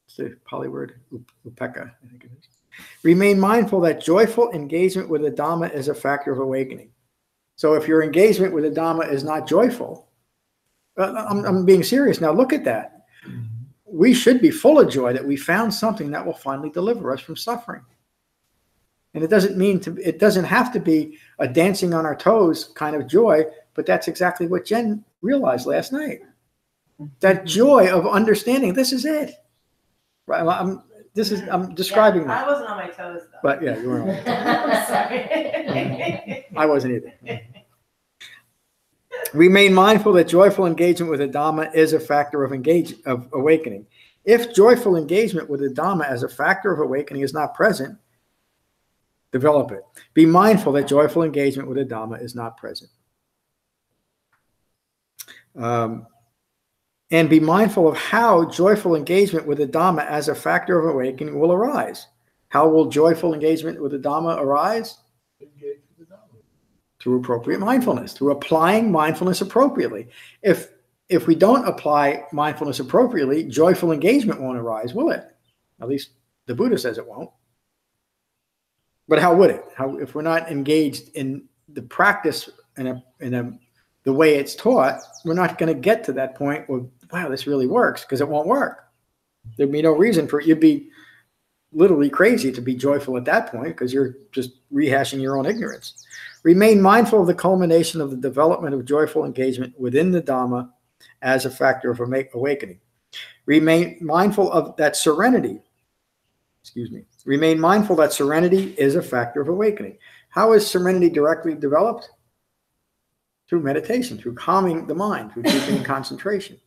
It's the Pali word, upeka, I think it is. Remain mindful that joyful engagement with the Dhamma is a factor of awakening. So if your engagement with the Dhamma is not joyful, I'm being serious now, look at that. We should be full of joy that we found something that will finally deliver us from suffering. And it doesn't have to be a dancing on our toes kind of joy, but that's exactly what Jen realized last night. That joy of understanding, this is it. Right? I'm describing that. I wasn't on my toes though. But yeah, you were on. I'm sorry. I wasn't either. Remain mindful that joyful engagement with the Dhamma is a factor of awakening. If joyful engagement with the Dhamma as a factor of awakening is not present, develop it. Be mindful that joyful engagement with the Dhamma is not present. And be mindful of how joyful engagement with the Dhamma as a factor of awakening will arise. How will joyful engagement with the Dhamma arise? Engage with the Dhamma. Through appropriate mindfulness, through applying mindfulness appropriately. If we don't apply mindfulness appropriately, joyful engagement won't arise, will it? At least the Buddha says it won't. But how would it? If we're not engaged in the practice the way it's taught, we're not going to get to that point where, wow, this really works, because it won't work. There'd be no reason for it. You'd be literally crazy to be joyful at that point, because you're just rehashing your own ignorance. Remain mindful of the culmination of the development of joyful engagement within the Dhamma as a factor of awakening. Remain mindful of that serenity. Remain mindful that serenity is a factor of awakening. How is serenity directly developed? Through meditation, through calming the mind, through deepening concentration.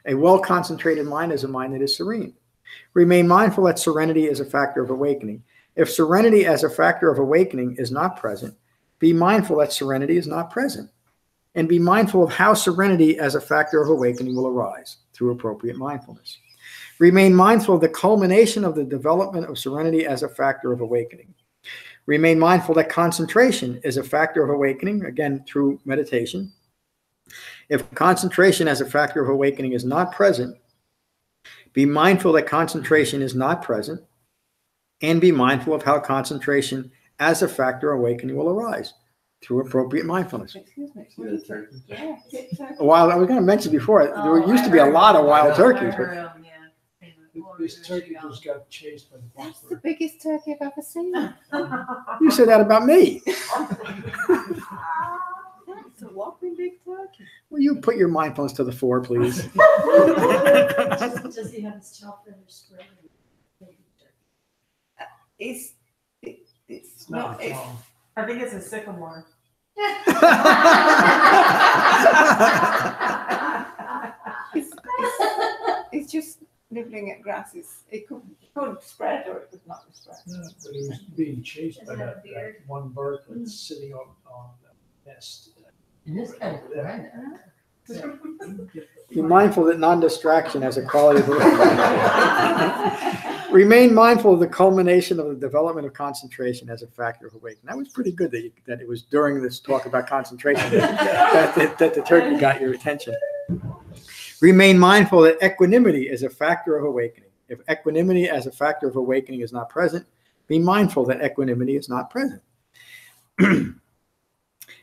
A well-concentrated mind is a mind that is serene. Remain mindful that serenity is a factor of awakening. If serenity as a factor of awakening is not present, be mindful that serenity is not present. And be mindful of how serenity as a factor of awakening will arise through appropriate mindfulness. Remain mindful of the culmination of the development of serenity as a factor of awakening. Remain mindful that concentration is a factor of awakening, again, through meditation. If concentration as a factor of awakening is not present, be mindful that concentration is not present, and be mindful of how concentration as a factor of awakening will arise through appropriate mindfulness. Excuse me. Yeah, Wild, I was going to mention before, there used to be a lot of wild turkeys. But This turkey just got chased by the That's the buffalo. biggest turkey I've ever seen. you said that about me. That's a whopping big turkey. Will you put your mindfulness to the fore, please? Does he have his chopped and spread? It's It's not a cow. I think it's a sycamore. It's just nibbling at grasses. It could spread or it could not spread. Yeah, but he was being chased by Does it have a that beard? one bird that's sitting on the nest. It is kind of red. Be mindful that non-distraction has a quality of Remain mindful of the culmination of the development of concentration as a factor of awakening. That was pretty good that it was during this talk about concentration that the turkey got your attention. Remain mindful that equanimity is a factor of awakening. If equanimity as a factor of awakening is not present, be mindful that equanimity is not present.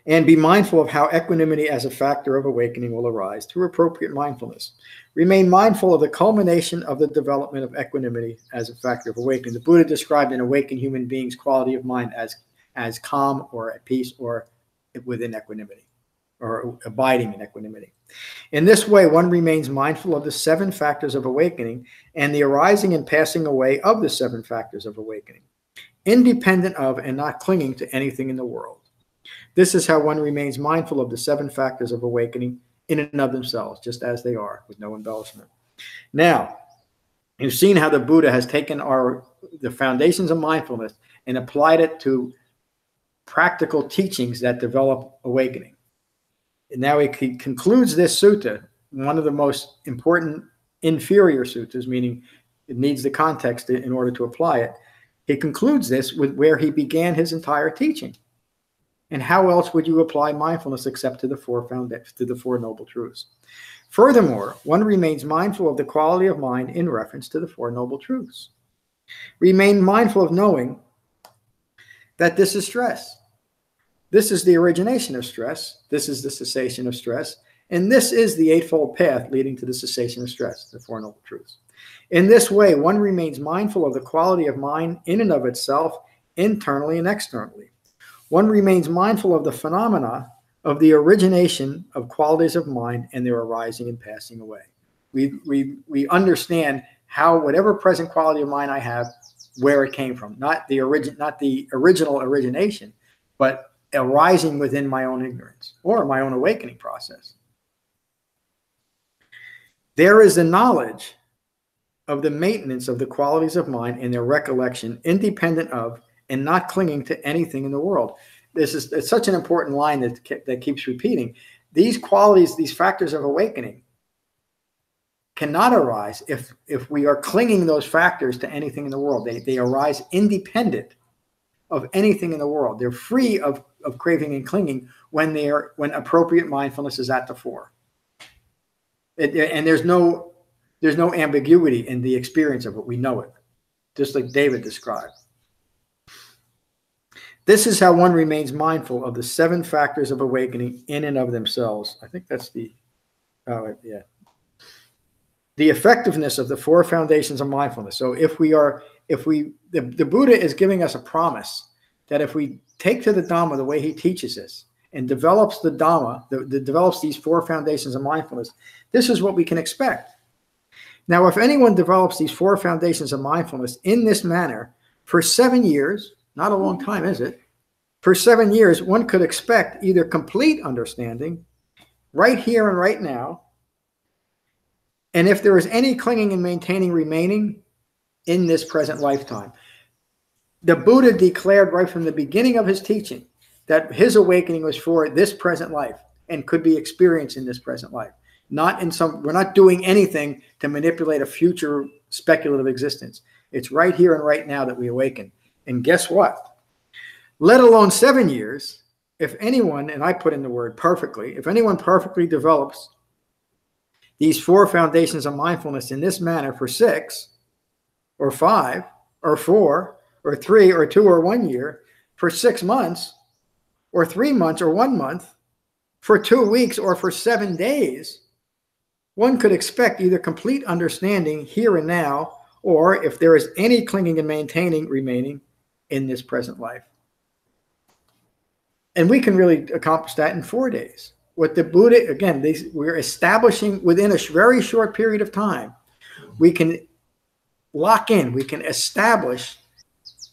And be mindful of how equanimity as a factor of awakening will arise through appropriate mindfulness. Remain mindful of the culmination of the development of equanimity as a factor of awakening. The Buddha described an awakened human being's quality of mind as calm or at peace or within equanimity or abiding in equanimity. In this way, one remains mindful of the 7 factors of awakening and the arising and passing away of the 7 factors of awakening, independent of and not clinging to anything in the world. This is how one remains mindful of the 7 factors of awakening in and of themselves, just as they are, with no embellishment. Now, you've seen how the Buddha has taken the foundations of mindfulness and applied it to practical teachings that develop awakening. And now he concludes this sutta, one of the most important inferior suttas, meaning it needs the context in order to apply it. He concludes this with where he began his entire teaching. And how else would you apply mindfulness except to the 4 noble truths? Furthermore, one remains mindful of the quality of mind in reference to the 4 noble truths. Remain mindful of knowing that this is stress. This is the origination of stress. This is the cessation of stress. And this is the eightfold path leading to the cessation of stress, the 4 noble truths. In this way, one remains mindful of the quality of mind in and of itself, internally and externally. One remains mindful of the phenomena of the origination of qualities of mind and their arising and passing away. We understand how whatever present quality of mind I have, where it came from, not the original origination, but arising within my own ignorance or my own awakening process. There is the knowledge of the maintenance of the qualities of mind and their recollection, independent of and not clinging to anything in the world. It's such an important line that keeps repeating. These qualities, these factors of awakening, cannot arise if we are clinging those factors to anything in the world. They arise independent of anything in the world. They're free of craving and clinging when appropriate mindfulness is at the fore. And there's no ambiguity in the experience of it. We know it, just like David described. This is how one remains mindful of the 7 factors of awakening in and of themselves. I think that's the effectiveness of the 4 foundations of mindfulness. So the Buddha is giving us a promise that if we take to the Dhamma the way he teaches us and develops the Dhamma, develops these 4 foundations of mindfulness, this is what we can expect. Now, if anyone develops these 4 foundations of mindfulness in this manner for 7 years, not a long time, is it? For 7 years, one could expect either complete understanding right here and right now, and if there is any clinging and maintaining remaining, in this present lifetime. The Buddha declared right from the beginning of his teaching that his awakening was for this present life and could be experienced in this present life. We're not doing anything to manipulate a future speculative existence. It's right here and right now that we awaken. And guess what? Let alone 7 years, if anyone, and I put in the word perfectly, if anyone perfectly develops these 4 foundations of mindfulness in this manner for 6 or 5 or 4 or 3 or 2 or 1 year, for 6 months or 3 months or 1 month, for 2 weeks or for 7 days, one could expect either complete understanding here and now, or if there is any clinging and maintaining remaining in this present life. And we can really accomplish that in 4 days. What the Buddha, again, we're establishing within a very short period of time, we can lock in, we can establish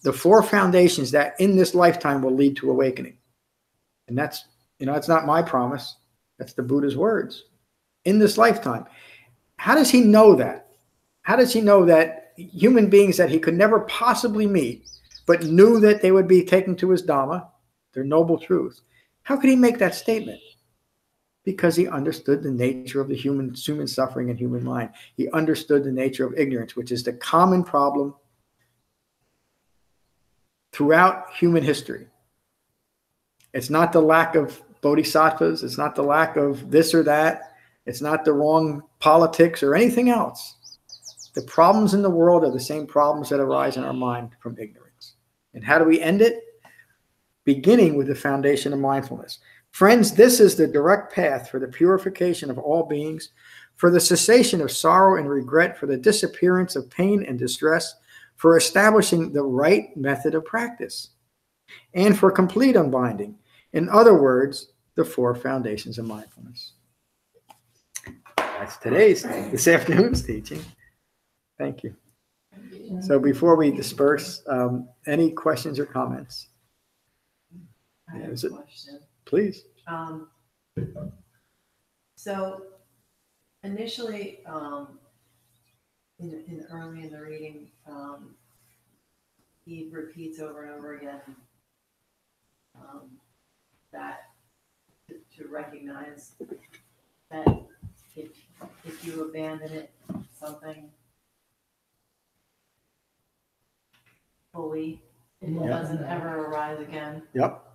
the 4 foundations that in this lifetime will lead to awakening. And that's, it's not my promise. That's the Buddha's words. In this lifetime. How does he know that? How does he know that human beings that he could never possibly meet, but knew that they would be taken to his Dhamma, their noble truth? How could he make that statement? Because he understood the nature of the human suffering and human mind. He understood the nature of ignorance, which is the common problem throughout human history. It's not the lack of bodhisattvas. It's not the lack of this or that. It's not the wrong politics or anything else. The problems in the world are the same problems that arise in our mind from ignorance. And how do we end it? Beginning with the foundation of mindfulness. Friends, this is the direct path for the purification of all beings, for the cessation of sorrow and regret, for the disappearance of pain and distress, for establishing the right method of practice, and for complete unbinding. In other words, the 4 foundations of mindfulness. That's this afternoon's teaching. Thank you. So before we disperse, any questions or comments? I have a question. Please. So initially, in early in the reading, he repeats over and over again that to recognize that if you abandon it, something fully, it doesn't ever arise again. Yep.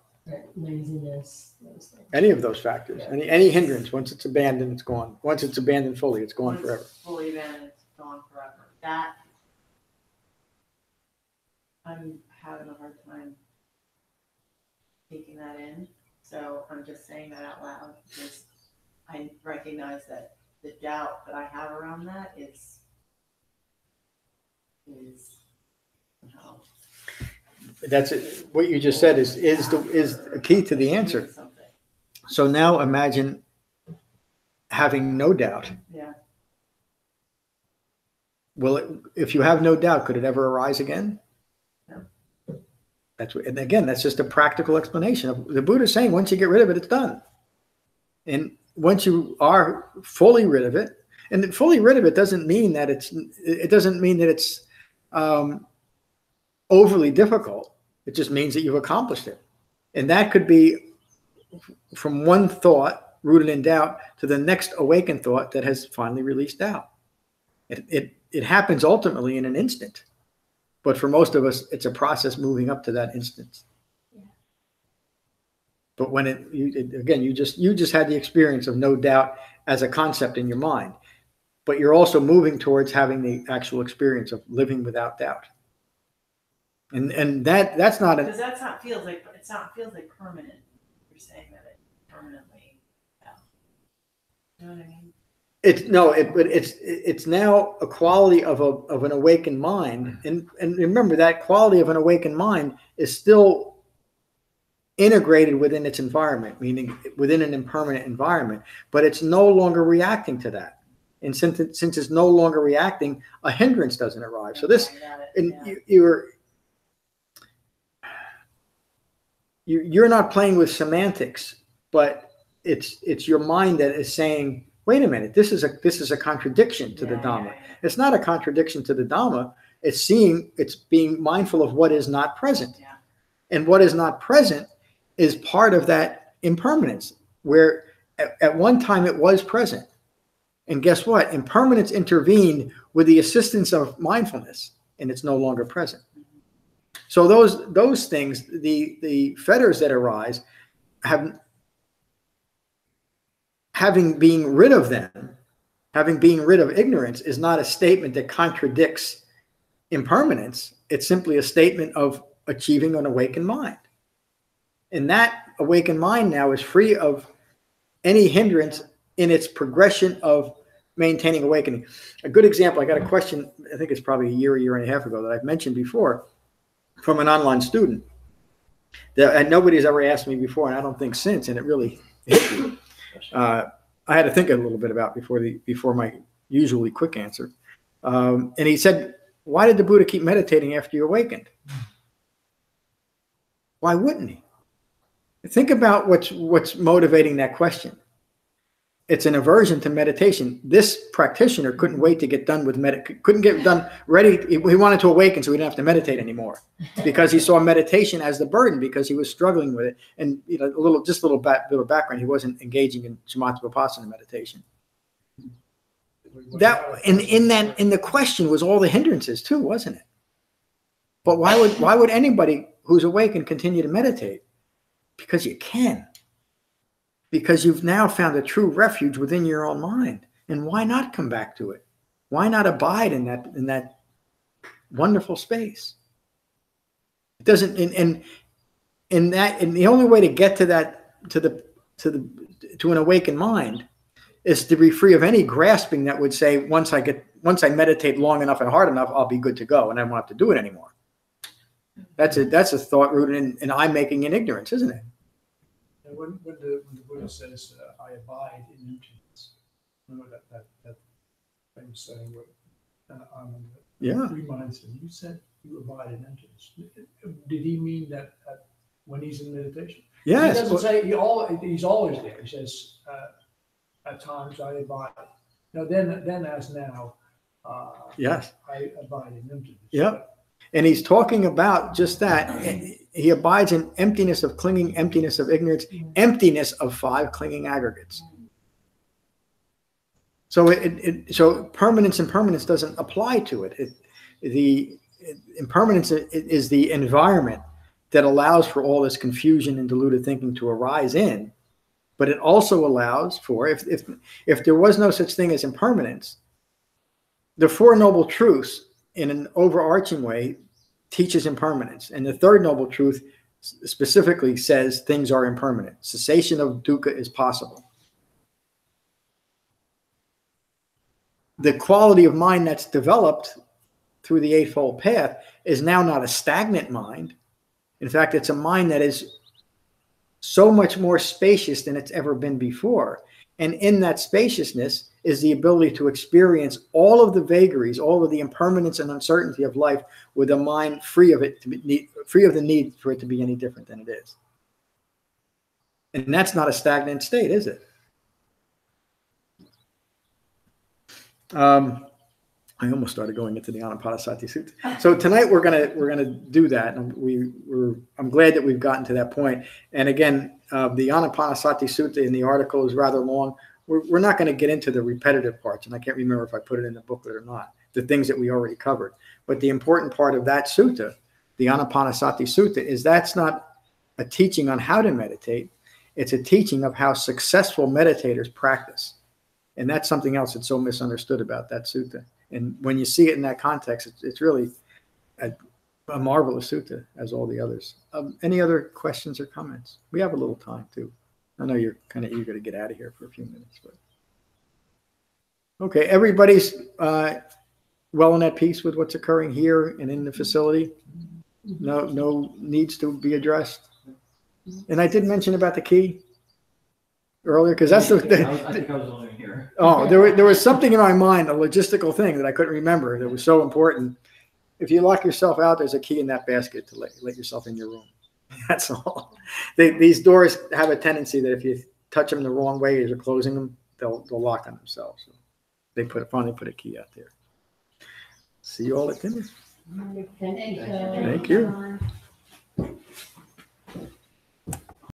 Laziness, those things. Any of those factors, any hindrance, once it's abandoned, it's gone. Once it's abandoned fully, it's gone forever. Fully abandoned, it's gone forever. That I'm having a hard time taking that in. So I'm just saying that out loud because I recognize that the doubt that I have around that is That's it. What you just said is the key to the answer. So now imagine having no doubt. Yeah. If you have no doubt, could it ever arise again? No. That's what, and again, that's just a practical explanation of the Buddha saying, once you get rid of it, it's done. And once you are fully rid of it, and fully rid of it doesn't mean that it's overly difficult. It just means that you've accomplished it. And that could be from one thought rooted in doubt to the next awakened thought that has finally released doubt. It happens ultimately in an instant. But for most of us, it's a process moving up to that instance. Yeah. But when you just had the experience of no doubt as a concept in your mind, but you're also moving towards having the actual experience of living without doubt. And that's not because that's how it feels like. It's not feels like permanent. You're saying that it permanently. Yeah. You know what I mean? It's now a quality of an awakened mind, and remember that quality of an awakened mind is still integrated within its environment, meaning within an impermanent environment, but it's no longer reacting to that. And since it's no longer reacting, a hindrance doesn't arrive. So this, and you're not playing with semantics, but it's your mind that is saying, wait a minute, this is a contradiction to the Dhamma. It's not a contradiction to the Dhamma. It's being mindful of what is not present. Yeah. And what is not present is part of that impermanence, where at one time it was present. And guess what? Impermanence intervened with the assistance of mindfulness, and it's no longer present. So those things, the fetters that arise, having being rid of them, having being rid of ignorance, is not a statement that contradicts impermanence. It's simply a statement of achieving an awakened mind. And that awakened mind now is free of any hindrance in its progression of maintaining awakening. A good example, I got a question, I think it's probably a year and a half ago, that I've mentioned before, from an online student that nobody's ever asked me before, and I don't think since, and it really hit me. I had to think a little bit about before my usually quick answer. And he said, why did the Buddha keep meditating after you awakened? Why wouldn't he? Think about what's motivating that question. It's an aversion to meditation. This practitioner couldn't wait to get done with couldn't get done ready. He wanted to awaken so he didn't have to meditate anymore, because he saw meditation as the burden, because he was struggling with it. And a little background, he wasn't engaging in shamatha vipassana meditation. That in the question was all the hindrances too, wasn't it? But why would anybody who's awakened continue to meditate? Because you can. Because you've now found a true refuge within your own mind. And why not come back to it? Why not abide in that wonderful space? It doesn't, and the only way to get to that, to an awakened mind, is to be free of any grasping that would say, once I meditate long enough and hard enough, I'll be good to go and I won't have to do it anymore. That's a thought rooted in I making in ignorance, isn't it? And when the Buddha says, I abide in emptiness, remember that famous saying, reminds him, you said you abide in emptiness. Did he mean that when he's in meditation? Yes. He doesn't say he's always there. He says, at times I abide. Now then as now, yes, I abide in emptiness. Yep. And he's talking about just that. He abides in emptiness of clinging, emptiness of ignorance, emptiness of 5 clinging aggregates. So so permanence and permanence doesn't apply to it. The impermanence is the environment that allows for all this confusion and deluded thinking to arise in. But it also allows for, if there was no such thing as impermanence, the Four Noble Truths, in an overarching way, teaches impermanence. And the Third Noble Truth specifically says things are impermanent. Cessation of dukkha is possible. The quality of mind that's developed through the Eightfold Path is now not a stagnant mind. In fact, it's a mind that is so much more spacious than it's ever been before. And in that spaciousness is the ability to experience all of the vagaries, all of the impermanence and uncertainty of life with a mind free of it, free of the need for it to be any different than it is. And that's not a stagnant state, is it? I almost started going into the Anapanasati Sutta. So tonight we're gonna do that, and I'm glad that we've gotten to that point. And again, the Anapanasati Sutta in the article is rather long. We're not going to get into the repetitive parts, and I can't remember if I put it in the booklet or not, the things that we already covered. But the important part of that sutta, the Anapanasati Sutta, is that's not a teaching on how to meditate. It's a teaching of how successful meditators practice. And that's something else that's so misunderstood about that sutta. And when you see it in that context, it's really a marvelous sutta, as all the others. Any other questions or comments? We have a little time, too. I know you're kind of eager to get out of here for a few minutes. But okay, everybody's well and at peace with what's occurring here and in the facility? No needs to be addressed? And I did mention about the key earlier, because that's I think I was only here. Oh, there was something in my mind, a logistical thing that I couldn't remember that was so important. If you lock yourself out, there's a key in that basket to let yourself in your room. That's all. These doors have a tendency that if you touch them the wrong way as you're closing them, they'll lock on themselves. So they finally put a key out there. See you all at dinner. Thank you. Thank you.